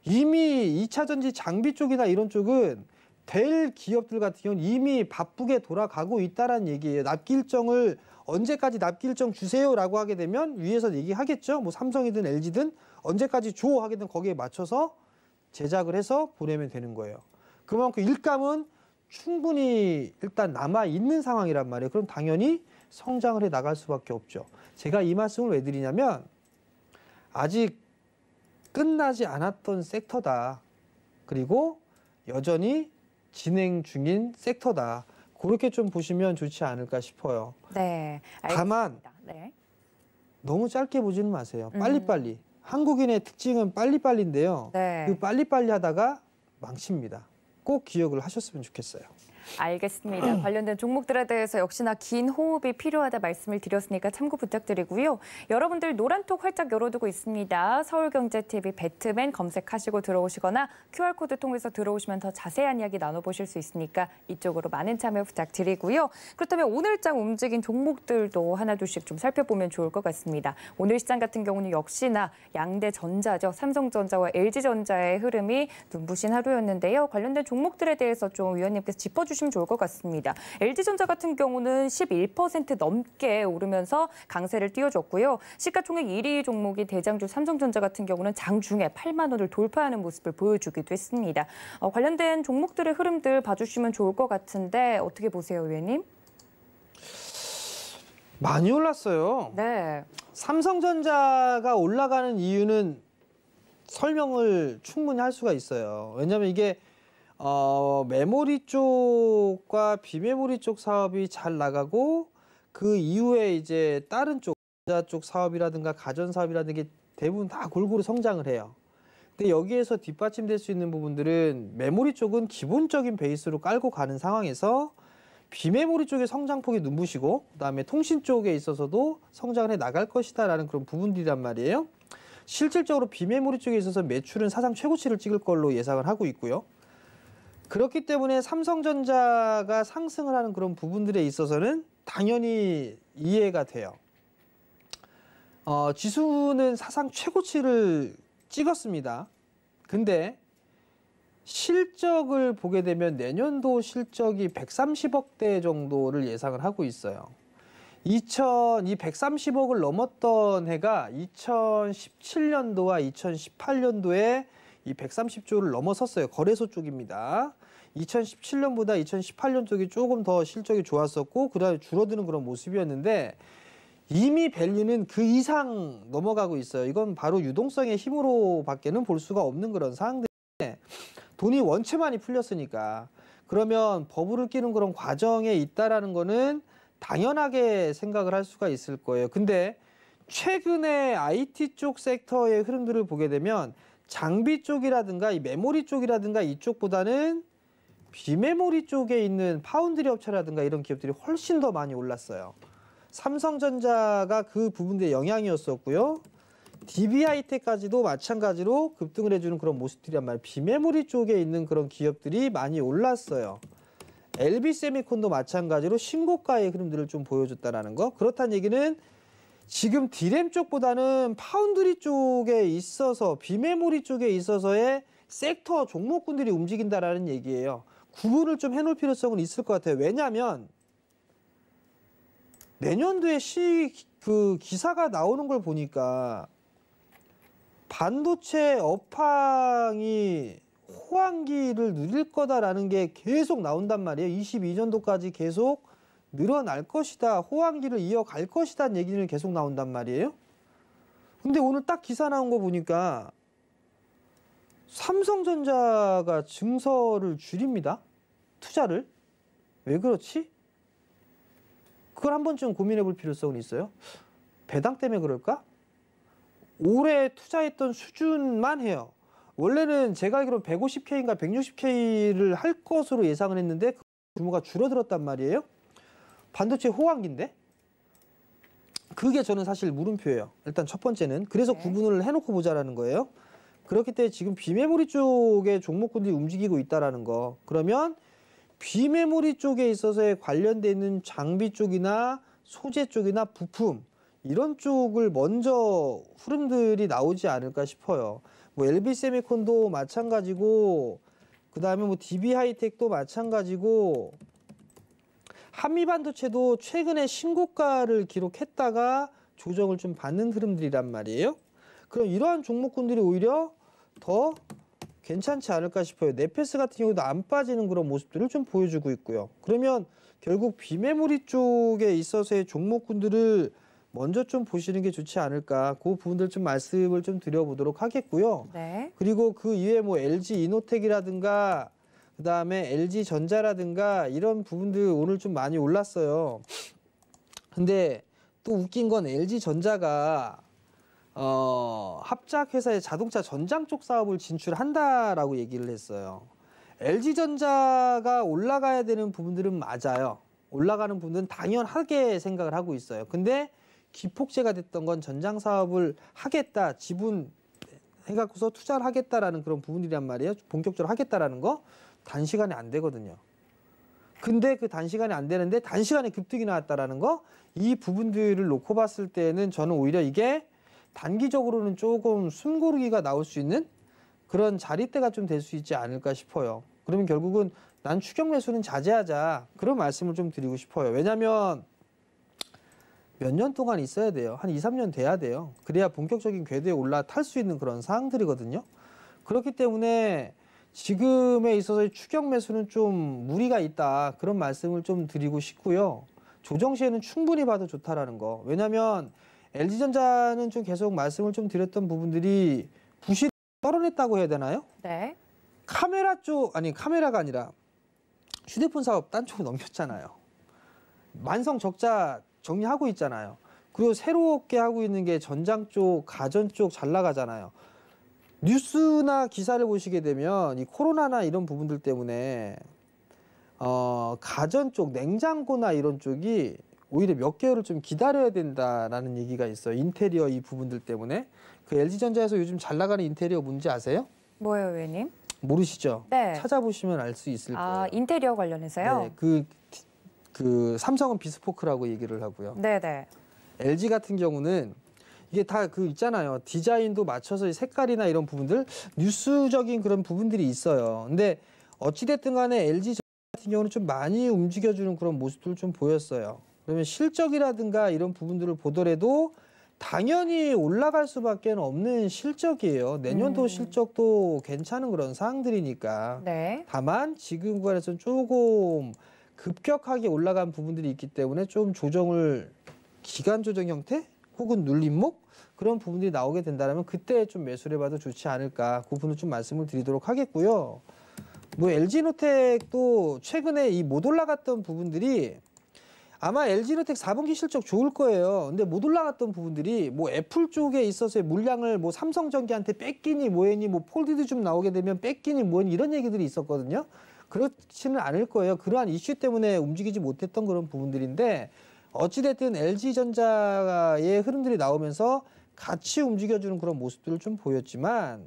이미 2차 전지 장비 쪽이나 이런 쪽은 될 기업들 같은 경우는 이미 바쁘게 돌아가고 있다는 얘기예요. 납기 일정을 언제까지 납기 일정 주세요라고 하게 되면 위에서 얘기하겠죠. 뭐 삼성이든 LG든 언제까지 줘 하게 되면 거기에 맞춰서 제작을 해서 보내면 되는 거예요. 그만큼 일감은 충분히 일단 남아 있는 상황이란 말이에요. 그럼 당연히 성장을 해 나갈 수밖에 없죠. 제가 이 말씀을 왜 드리냐면 아직 끝나지 않았던 섹터다. 그리고 여전히 진행 중인 섹터다. 그렇게 좀 보시면 좋지 않을까 싶어요. 네. 알겠습니다. 다만 네. 너무 짧게 보지는 마세요. 빨리빨리. 한국인의 특징은 빨리빨리인데요. 네. 그 빨리빨리 하다가 망칩니다. 꼭 기억을 하셨으면 좋겠어요. 알겠습니다. 관련된 종목들에 대해서 역시나 긴 호흡이 필요하다 말씀을 드렸으니까 참고 부탁드리고요. 여러분들 노란톡 활짝 열어두고 있습니다. 서울경제TV 배트맨 검색하시고 들어오시거나 QR코드 통해서 들어오시면 더 자세한 이야기 나눠보실 수 있으니까 이쪽으로 많은 참여 부탁드리고요. 그렇다면 오늘장 움직인 종목들도 하나둘씩 좀 살펴보면 좋을 것 같습니다. 오늘 시장 같은 경우는 역시나 양대 전자죠. 삼성전자와 LG전자의 흐름이 눈부신 하루였는데요. 관련된 종목들에 대해서 좀 위원님께서 짚어주시면 좋을 것 같습니다. LG전자 같은 경우는 11% 넘게 오르면서 강세를 띄워줬고요. 시가총액 1위 종목이 대장주 삼성전자 같은 경우는 장중에 8만 원을 돌파하는 모습을 보여주기도 했습니다. 관련된 종목들의 흐름들 봐주시면 좋을 것 같은데 어떻게 보세요, 위원님? 많이 올랐어요. 네. 삼성전자가 올라가는 이유는 설명을 충분히 할 수가 있어요. 왜냐하면 이게 메모리 쪽과 비메모리 쪽 사업이 잘 나가고 그 이후에 이제 다른 쪽, 전자 쪽 사업이라든가 가전 사업이라든가 대부분 다 골고루 성장을 해요. 근데 여기에서 뒷받침될 수 있는 부분들은 메모리 쪽은 기본적인 베이스로 깔고 가는 상황에서 비메모리 쪽의 성장폭이 눈부시고 그다음에 통신 쪽에 있어서도 성장을 해 나갈 것이다라는 그런 부분들이란 말이에요. 실질적으로 비메모리 쪽에 있어서 매출은 사상 최고치를 찍을 걸로 예상을 하고 있고요. 그렇기 때문에 삼성전자가 상승을 하는 그런 부분들에 있어서는 당연히 이해가 돼요. 지수는 사상 최고치를 찍었습니다. 근데 실적을 보게 되면 내년도 실적이 130억대 정도를 예상을 하고 있어요. 이 130억을 넘었던 해가 2017년도와 2018년도에 이 130조를 넘어섰어요. 거래소 쪽입니다. 2017년보다 2018년 쪽이 조금 더 실적이 좋았었고 그다음에 줄어드는 그런 모습이었는데 이미 밸류는 그 이상 넘어가고 있어요. 이건 바로 유동성의 힘으로밖에는 볼 수가 없는 그런 상황들인데 돈이 원체 많이 풀렸으니까 그러면 버블을 끼는 그런 과정에 있다라는 거는 당연하게 생각을 할 수가 있을 거예요. 근데 최근에 IT 쪽 섹터의 흐름들을 보게 되면 장비 쪽이라든가 이 메모리 쪽이라든가 이쪽보다는 비메모리 쪽에 있는 파운드리 업체라든가 이런 기업들이 훨씬 더 많이 올랐어요. 삼성전자가 그 부분에 영향이었었고요. DB하이텍까지도 마찬가지로 급등을 해주는 그런 모습들이란 말이에요. 비메모리 쪽에 있는 그런 기업들이 많이 올랐어요. LB세미콘도 마찬가지로 신고가의 흐름들을 좀 보여줬다라는 거. 그렇다는 얘기는 지금 D램 쪽보다는 파운드리 쪽에 있어서 비메모리 쪽에 있어서의 섹터 종목군들이 움직인다라는 얘기예요. 구분을 좀 해놓을 필요성은 있을 것 같아요. 왜냐하면 내년도에 기사가 나오는 걸 보니까 반도체 업황이 호황기를 누릴 거다라는 게 계속 나온단 말이에요. 22년도까지 계속 늘어날 것이다, 호황기를 이어갈 것이다는 얘기는 계속 나온단 말이에요. 근데 오늘 딱 기사 나온 거 보니까 삼성전자가 증서를 줄입니다. 투자를. 왜 그렇지? 그걸 한 번쯤 고민해 볼 필요성은 있어요. 배당 때문에 그럴까? 올해 투자했던 수준만 해요. 원래는 제가 알기로 150K인가 160K를 할 것으로 예상을 했는데 그 규모가 줄어들었단 말이에요. 반도체 호황기인데? 그게 저는 사실 물음표예요. 일단 첫 번째는. 그래서 구분을 해놓고 보자라는 거예요. 그렇기 때문에 지금 비메모리 쪽에 종목군들이 움직이고 있다라는 거. 그러면 비메모리 쪽에 있어서의 관련돼 있는 장비 쪽이나 소재 쪽이나 부품 이런 쪽을 먼저 흐름들이 나오지 않을까 싶어요. 뭐 LB세미콘도 마찬가지고 그다음에 뭐 DB하이텍도 마찬가지고 한미반도체도 최근에 신고가를 기록했다가 조정을 좀 받는 흐름들이란 말이에요. 그럼 이러한 종목군들이 오히려 더 괜찮지 않을까 싶어요. 네페스 같은 경우도 안 빠지는 그런 모습들을 좀 보여주고 있고요. 그러면 결국 비메모리 쪽에 있어서의 종목군들을 먼저 좀 보시는 게 좋지 않을까. 그 부분들 좀 말씀을 좀 드려보도록 하겠고요. 네. 그리고 그 이외에 뭐 LG 이노텍이라든가 그다음에 LG전자라든가 이런 부분들 오늘 좀 많이 올랐어요. 근데 또 웃긴 건 LG전자가 합작회사의 자동차 전장 쪽 사업을 진출한다라고 얘기를 했어요. LG전자가 올라가야 되는 부분들은 맞아요. 올라가는 부분은 당연하게 생각을 하고 있어요. 근데 기폭제가 됐던 건 전장 사업을 하겠다, 지분 해갖고서 투자를 하겠다라는 그런 부분이란 말이에요. 본격적으로 하겠다라는 거 단시간에 안 되거든요. 근데 그 단시간에 안 되는데 단시간에 급등이 나왔다라는 거, 이 부분들을 놓고 봤을 때는 저는 오히려 이게 단기적으로는 조금 숨고르기가 나올 수 있는 그런 자리대가 좀 될 수 있지 않을까 싶어요. 그러면 결국은 난 추격 매수는 자제하자, 그런 말씀을 좀 드리고 싶어요. 왜냐하면 몇 년 동안 있어야 돼요. 한 2, 3년 돼야 돼요. 그래야 본격적인 궤도에 올라탈 수 있는 그런 사항들이거든요. 그렇기 때문에 지금에 있어서 추격 매수는 좀 무리가 있다, 그런 말씀을 좀 드리고 싶고요. 조정 시에는 충분히 봐도 좋다라는 거. 왜냐하면 LG전자는 좀 계속 말씀을 좀 드렸던 부분들이 부실이 떨어냈다고 해야 되나요? 네. 카메라 쪽, 아니 카메라가 아니라 휴대폰 사업 딴 쪽으로 넘겼잖아요. 만성 적자 정리하고 있잖아요. 그리고 새롭게 하고 있는 게 전장 쪽, 가전 쪽 잘 나가잖아요. 뉴스나 기사를 보시게 되면 이 코로나나 이런 부분들 때문에 가전 쪽, 냉장고나 이런 쪽이 오히려 몇 개월을 좀 기다려야 된다라는 얘기가 있어요. 인테리어 이 부분들 때문에. 그 LG전자에서 요즘 잘 나가는 인테리어 뭔지 아세요? 뭐예요, 의원님? 모르시죠? 네. 찾아보시면 알 수 있을 거예요. 아, 인테리어 관련해서요? 네, 그 삼성은 비스포크라고 얘기를 하고요. 네네. LG 같은 경우는 이게 다 그 있잖아요. 디자인도 맞춰서 색깔이나 이런 부분들, 뉴스적인 그런 부분들이 있어요. 근데 어찌됐든 간에 LG 같은 경우는 좀 많이 움직여주는 그런 모습들을 좀 보였어요. 그러면 실적이라든가 이런 부분들을 보더라도 당연히 올라갈 수밖에 없는 실적이에요. 내년도 실적도 괜찮은 그런 사항들이니까. 네. 다만 지금 구간에서는 조금 급격하게 올라간 부분들이 있기 때문에 좀 조정을, 기간 조정 형태 혹은 눌림목 그런 부분들이 나오게 된다면 그때 좀 매수를 해봐도 좋지 않을까, 그 부분을 좀 말씀을 드리도록 하겠고요. 뭐 LG노텍도 최근에 이 못 올라갔던 부분들이 아마 LG노텍 4분기 실적 좋을 거예요. 근데 못 올라갔던 부분들이 뭐 애플 쪽에 있어서의 물량을 뭐 삼성전기한테 뺏기니 뭐했니, 뭐 폴디드 좀 나오게 되면 뺏기니 뭐했니 이런 얘기들이 있었거든요. 그렇지는 않을 거예요. 그러한 이슈 때문에 움직이지 못했던 그런 부분들인데, 어찌됐든 LG전자의 흐름들이 나오면서 같이 움직여주는 그런 모습들을 좀 보였지만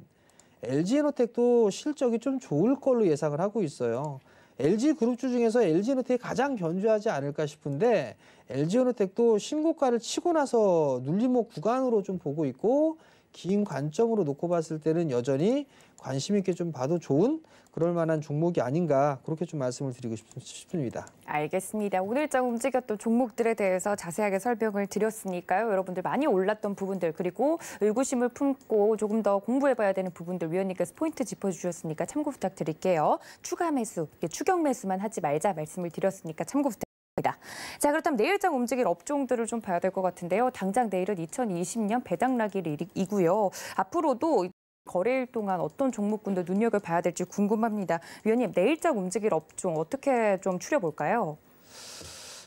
LG에너텍도 실적이 좀 좋을 걸로 예상을 하고 있어요. LG그룹주 중에서 LG에너텍이 가장 견조하지 않을까 싶은데 LG에너텍도 신고가를 치고 나서 눌림목 구간으로 좀 보고 있고, 긴 관점으로 놓고 봤을 때는 여전히 관심 있게 좀 봐도 좋은 그럴 만한 종목이 아닌가, 그렇게 좀 말씀을 드리고 싶습니다. 알겠습니다. 오늘장 움직였던 종목들에 대해서 자세하게 설명을 드렸으니까요. 여러분들 많이 올랐던 부분들, 그리고 의구심을 품고 조금 더 공부해봐야 되는 부분들 위원님께서 포인트 짚어주셨으니까 참고 부탁드릴게요. 추가 매수, 추격 매수만 하지 말자 말씀을 드렸으니까 참고 부탁드립니다. 자, 그렇다면 내일장 움직일 업종들을 좀 봐야 될 것 같은데요. 당장 내일은 2020년 배당락일이고요. 앞으로도 거래일 동안 어떤 종목군들 눈여겨봐야 될지 궁금합니다. 위원님, 내일장 움직일 업종 어떻게 좀 추려볼까요?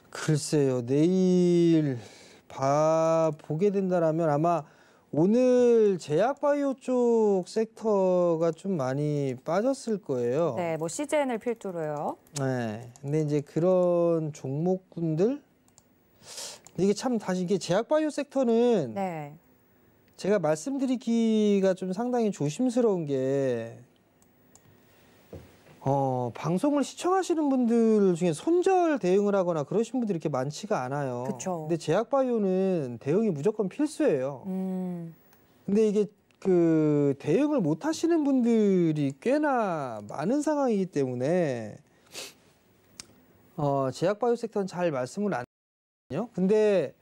글쎄요, 내일 보게 된다라면 아마 오늘 제약바이오 쪽 섹터가 좀 많이 빠졌을 거예요. 네, 뭐 CGN을 필두로요. 네, 근데 이제 그런 종목군들 이게 참 다시 이게 제약바이오 섹터는 네. 제가 말씀드리기가 좀 상당히 조심스러운 게 방송을 시청하시는 분들 중에 손절 대응을 하거나 그러신 분들이 이렇게 많지가 않아요. 그쵸. 근데 제약바이오는 대응이 무조건 필수예요. 근데 이게 그 대응을 못 하시는 분들이 꽤나 많은 상황이기 때문에 제약바이오 섹터는 잘 말씀을 안 해요. 근데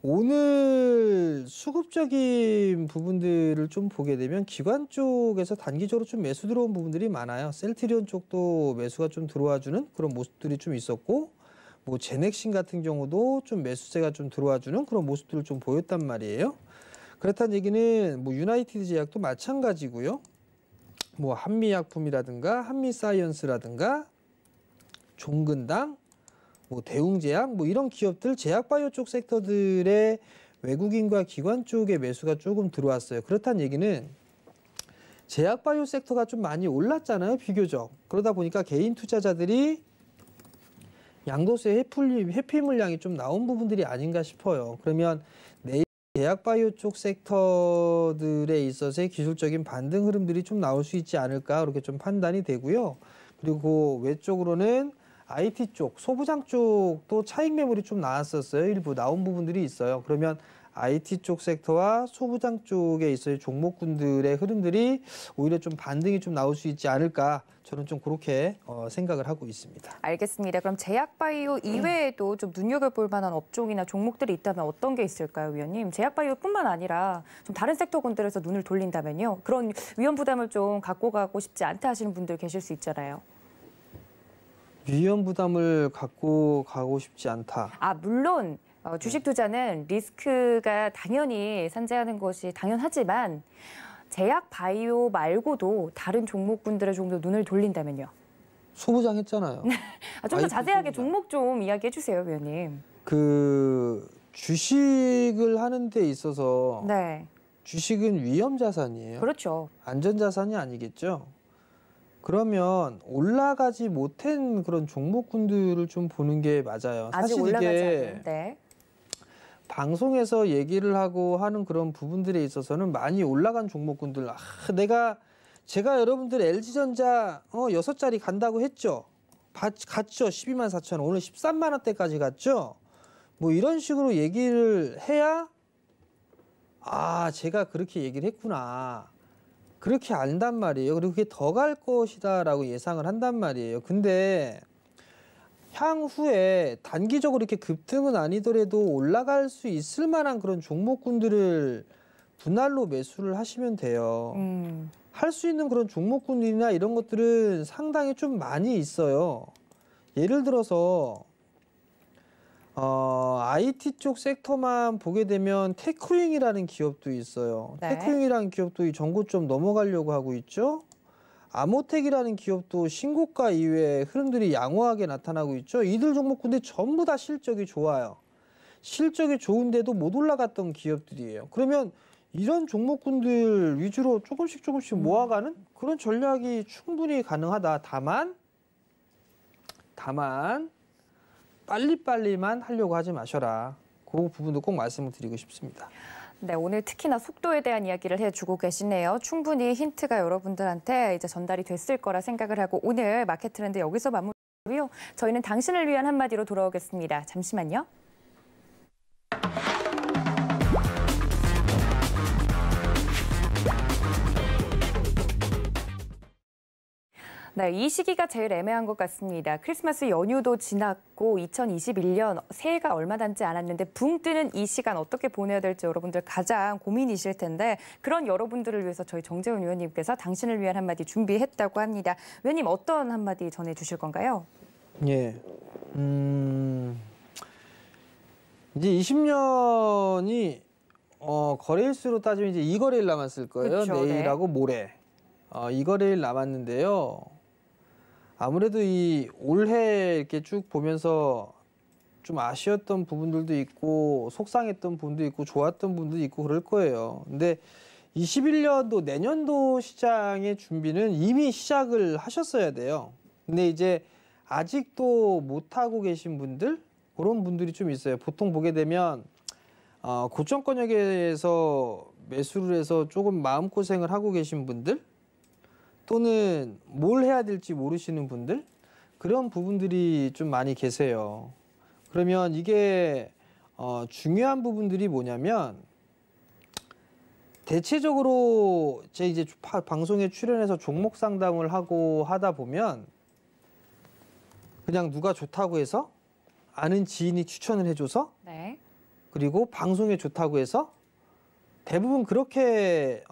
오늘 수급적인 부분들을 좀 보게 되면 기관 쪽에서 단기적으로 좀 매수 들어온 부분들이 많아요. 셀트리온 쪽도 매수가 좀 들어와주는 그런 모습들이 좀 있었고, 뭐 제넥신 같은 경우도 좀 매수세가 좀 들어와주는 그런 모습들을 좀 보였단 말이에요. 그렇다는 얘기는 뭐 유나이티드 제약도 마찬가지고요. 뭐 한미약품이라든가 한미사이언스라든가 종근당, 뭐 대웅제약 뭐 이런 기업들 제약바이오 쪽 섹터들의 외국인과 기관 쪽의 매수가 조금 들어왔어요. 그렇다는 얘기는 제약바이오 섹터가 좀 많이 올랐잖아요, 비교적. 그러다 보니까 개인 투자자들이 양도세 회피 물량이 좀 나온 부분들이 아닌가 싶어요. 그러면 내일 제약바이오 쪽 섹터들에 있어서의 기술적인 반등 흐름들이 좀 나올 수 있지 않을까 그렇게 좀 판단이 되고요. 그리고 외쪽으로는 IT 쪽, 소부장 쪽도 차익 매물이 좀 나왔었어요. 일부 나온 부분들이 있어요. 그러면 IT 쪽 섹터와 소부장 쪽에 있어요. 종목군들의 흐름들이 오히려 좀 반등이 좀 나올 수 있지 않을까. 저는 좀 그렇게 생각을 하고 있습니다. 알겠습니다. 그럼 제약바이오 이외에도 좀 눈여겨볼 만한 업종이나 종목들이 있다면 어떤 게 있을까요, 위원님? 제약바이오뿐만 아니라 좀 다른 섹터군들에서 눈을 돌린다면요. 그런 위험 부담을 좀 갖고 가고 싶지 않다 하시는 분들 계실 수 있잖아요. 위험 부담을 갖고 가고 싶지 않다. 물론 주식 투자는 리스크가 당연히 산재하는 것이 당연하지만 제약 바이오 말고도 다른 종목군들의 좀 더 눈을 돌린다면요. 소부장 했잖아요. 좀 더 자세하게 소부장. 종목 좀 이야기해 주세요, 위원님. 그 주식을 하는 데 있어서 네. 주식은 위험 자산이에요. 그렇죠. 안전 자산이 아니겠죠. 그러면 올라가지 못한 그런 종목군들을 좀 보는 게 맞아요. 아직 사실 올라가지 이게 않은. 네. 방송에서 얘기를 하고 하는 그런 부분들에 있어서는 많이 올라간 종목군들. 제가 여러분들 LG전자 6자리 간다고 했죠. 갔죠. 124,000원. 오늘 13만 원대까지 갔죠. 뭐 이런 식으로 얘기를 해야 제가 그렇게 얘기를 했구나. 그렇게 안단 말이에요. 그리고 그게 더 갈 것이다라고 예상을 한단 말이에요. 근데 향후에 단기적으로 이렇게 급등은 아니더라도 올라갈 수 있을 만한 그런 종목군들을 분할로 매수를 하시면 돼요. 할 수 있는 그런 종목군들이나 이런 것들은 상당히 좀 많이 있어요. 예를 들어서 IT 쪽 섹터만 보게 되면 테크윙이라는 기업도 있어요. 네. 테크윙이라는 기업도 이 전고점 넘어가려고 하고 있죠. 아모텍이라는 기업도 신고가 이후에 흐름들이 양호하게 나타나고 있죠. 이들 종목군들 전부 다 실적이 좋아요. 실적이 좋은데도 못 올라갔던 기업들이에요. 그러면 이런 종목군들 위주로 조금씩 모아가는 그런 전략이 충분히 가능하다. 다만 빨리빨리만 하려고 하지 마셔라. 그 부분도 꼭 말씀을 드리고 싶습니다. 네, 오늘 특히나 속도에 대한 이야기를 해주고 계시네요. 충분히 힌트가 여러분들한테 이제 전달이 됐을 거라 생각을 하고 오늘 마켓 트렌드 여기서 마무리고요. 저희는 당신을 위한 한마디로 돌아오겠습니다. 잠시만요. 네, 이 시기가 제일 애매한 것 같습니다. 크리스마스 연휴도 지났고 2021년 새해가 얼마 남지 않았는데 붕 뜨는 이 시간 어떻게 보내야 될지 여러분들 가장 고민이실 텐데 그런 여러분들을 위해서 저희 정재훈 위원님께서 당신을 위한 한마디 준비했다고 합니다. 위원님 어떤 한마디 전해주실 건가요? 예. 이제 20년이 거래일수로 따지면 이제 2거래일 남았을 거예요. 그쵸, 내일하고 모레. 2거래일 남았는데요. 아무래도 이 올해 이렇게 쭉 보면서 좀 아쉬웠던 부분들도 있고 속상했던 부분도 있고 좋았던 부분도 있고 그럴 거예요. 근데 21년도 내년도 시장의 준비는 이미 시작을 하셨어야 돼요. 근데 이제 아직도 못하고 계신 분들 그런 분들이 좀 있어요. 보통 보게 되면 고점권역에서 매수를 해서 조금 마음고생을 하고 계신 분들 또는 뭘 해야 될지 모르시는 분들 그런 부분들이 좀 많이 계세요. 그러면 이게 중요한 부분들이 뭐냐면 대체적으로 제 이제 방송에 출연해서 종목 상담을 하고 하다 보면 그냥 누가 좋다고 해서 아는 지인이 추천을 해줘서 네. 그리고 방송에 좋다고 해서 대부분 그렇게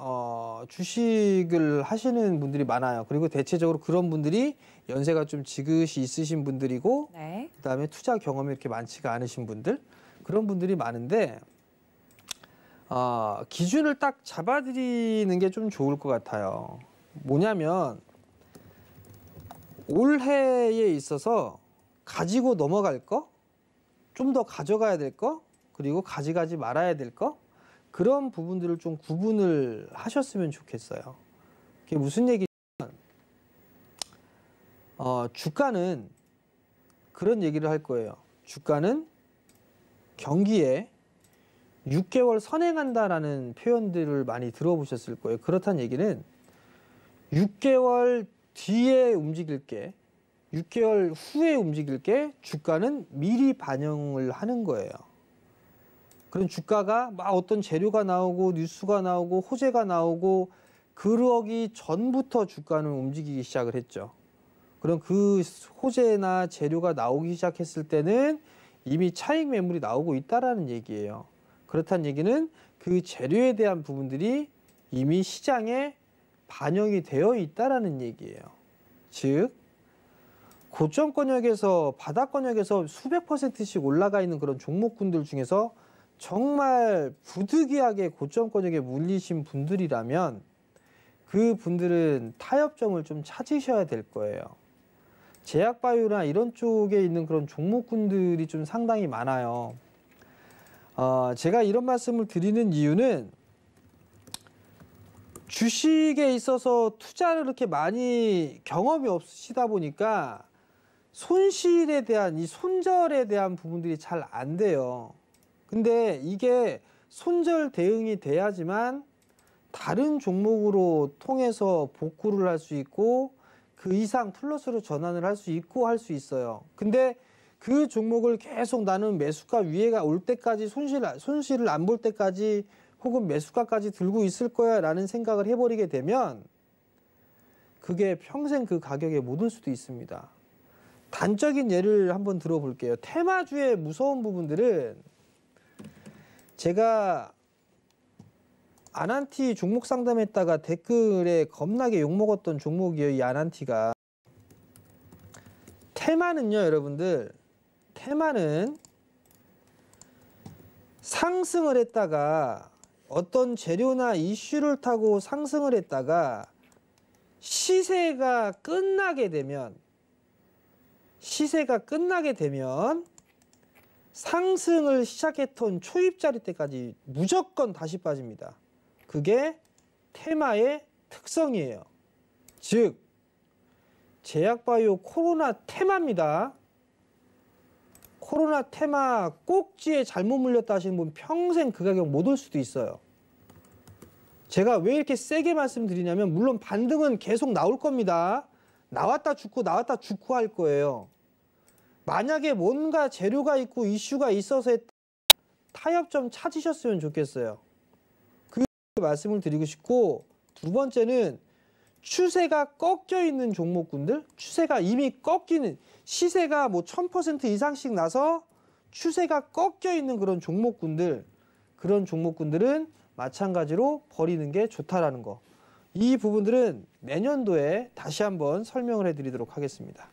주식을 하시는 분들이 많아요. 그리고 대체적으로 그런 분들이 연세가 좀 지긋이 있으신 분들이고 네. 그다음에 투자 경험이 이렇게 많지가 않으신 분들 그런 분들이 많은데 기준을 딱 잡아드리는 게 좀 좋을 것 같아요. 뭐냐면 올해에 있어서 가지고 넘어갈 거, 좀 더 가져가야 될 거, 그리고 가져가지 말아야 될 거 그런 부분들을 좀 구분을 하셨으면 좋겠어요. 그게 무슨 얘기냐면 주가는 그런 얘기를 할 거예요. 주가는 경기에 6개월 선행한다라는 표현들을 많이 들어보셨을 거예요. 그렇다는 얘기는 6개월 뒤에 움직일 게 6개월 후에 움직일 게 주가는 미리 반영을 하는 거예요. 그런 주가가 막 어떤 재료가 나오고 뉴스가 나오고 호재가 나오고 그러기 전부터 주가는 움직이기 시작을 했죠. 그럼 그 호재나 재료가 나오기 시작했을 때는 이미 차익 매물이 나오고 있다라는 얘기예요. 그렇다는 얘기는 그 재료에 대한 부분들이 이미 시장에 반영이 되어 있다라는 얘기예요. 즉 고점권역에서 바닥권역에서 수백 %씩 올라가 있는 그런 종목군들 중에서 정말 부득이하게 고점권역에 물리신 분들이라면 그 분들은 타협점을 좀 찾으셔야 될 거예요. 제약바이오나 이런 쪽에 있는 그런 종목군들이 좀 상당히 많아요. 제가 이런 말씀을 드리는 이유는 주식에 있어서 투자를 그렇게 많이 경험이 없으시다 보니까 손실에 대한 이 손절에 대한 부분들이 잘 안 돼요. 근데 이게 손절 대응이 돼야지만 다른 종목으로 통해서 복구를 할 수 있고 그 이상 플러스로 전환을 할 수 있고 할 수 있어요. 근데 그 종목을 계속 나는 매수가 위에가 올 때까지 손실을 안 볼 때까지 혹은 매수가까지 들고 있을 거야 라는 생각을 해버리게 되면 그게 평생 그 가격에 못 올 수도 있습니다. 단적인 예를 한번 들어볼게요. 테마주의 무서운 부분들은 제가 아난티 종목 상담했다가 댓글에 겁나게 욕먹었던 종목이에요. 이 아난티가. 테마는요 여러분들, 테마는 상승을 했다가 어떤 재료나 이슈를 타고 상승을 했다가 시세가 끝나게 되면 상승을 시작했던 초입자리 때까지 무조건 다시 빠집니다. 그게 테마의 특성이에요. 즉 제약바이오 코로나 테마입니다. 코로나 테마 꼭지에 잘못 물렸다 하시는 분 평생 그 가격 못 올 수도 있어요. 제가 왜 이렇게 세게 말씀드리냐면 물론 반등은 계속 나올 겁니다. 나왔다 죽고 나왔다 죽고 할 거예요. 만약에 뭔가 재료가 있고 이슈가 있어서 타협점 찾으셨으면 좋겠어요. 그 말씀을 드리고 싶고, 두 번째는 추세가 꺾여 있는 종목군들, 추세가 이미 꺾이는, 시세가 뭐 1000% 이상씩 나서 추세가 꺾여 있는 그런 종목군들, 그런 종목군들은 마찬가지로 버리는 게 좋다라는 거. 이 부분들은 내년도에 다시 한번 설명을 해드리도록 하겠습니다.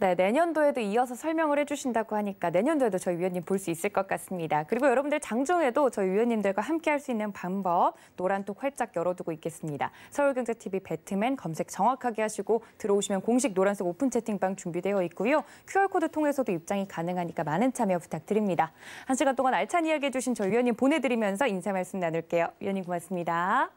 네, 내년도에도 이어서 설명을 해주신다고 하니까 내년도에도 저희 위원님 볼 수 있을 것 같습니다. 그리고 여러분들 장중에도 저희 위원님들과 함께 할 수 있는 방법 노란톡 활짝 열어두고 있겠습니다. 서울경제TV 배트맨 검색 정확하게 하시고 들어오시면 공식 노란색 오픈 채팅방 준비되어 있고요. QR코드 통해서도 입장이 가능하니까 많은 참여 부탁드립니다. 1시간 동안 알찬 이야기 해주신 저희 위원님 보내드리면서 인사 말씀 나눌게요. 위원님 고맙습니다.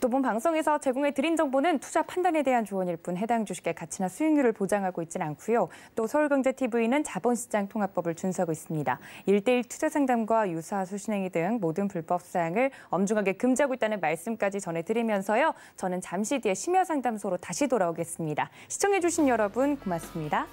또 본 방송에서 제공해드린 정보는 투자 판단에 대한 조언일 뿐 해당 주식의 가치나 수익률을 보장하고 있지는 않고요. 또 서울경제TV는 자본시장 통합법을 준수하고 있습니다. 1:1 투자 상담과 유사 수신행위 등 모든 불법 사항을 엄중하게 금지하고 있다는 말씀까지 전해드리면서요. 저는 잠시 뒤에 심야상담소로 다시 돌아오겠습니다. 시청해주신 여러분 고맙습니다.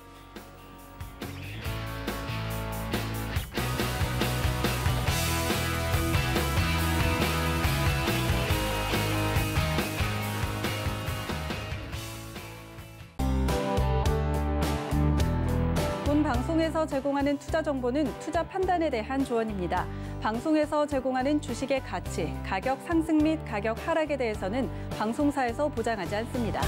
본 방송에서 제공하는 투자 정보는 투자 판단에 대한 조언입니다. 방송에서 제공하는 주식의 가치, 가격 상승 및 가격 하락에 대해서는 방송사에서 보장하지 않습니다.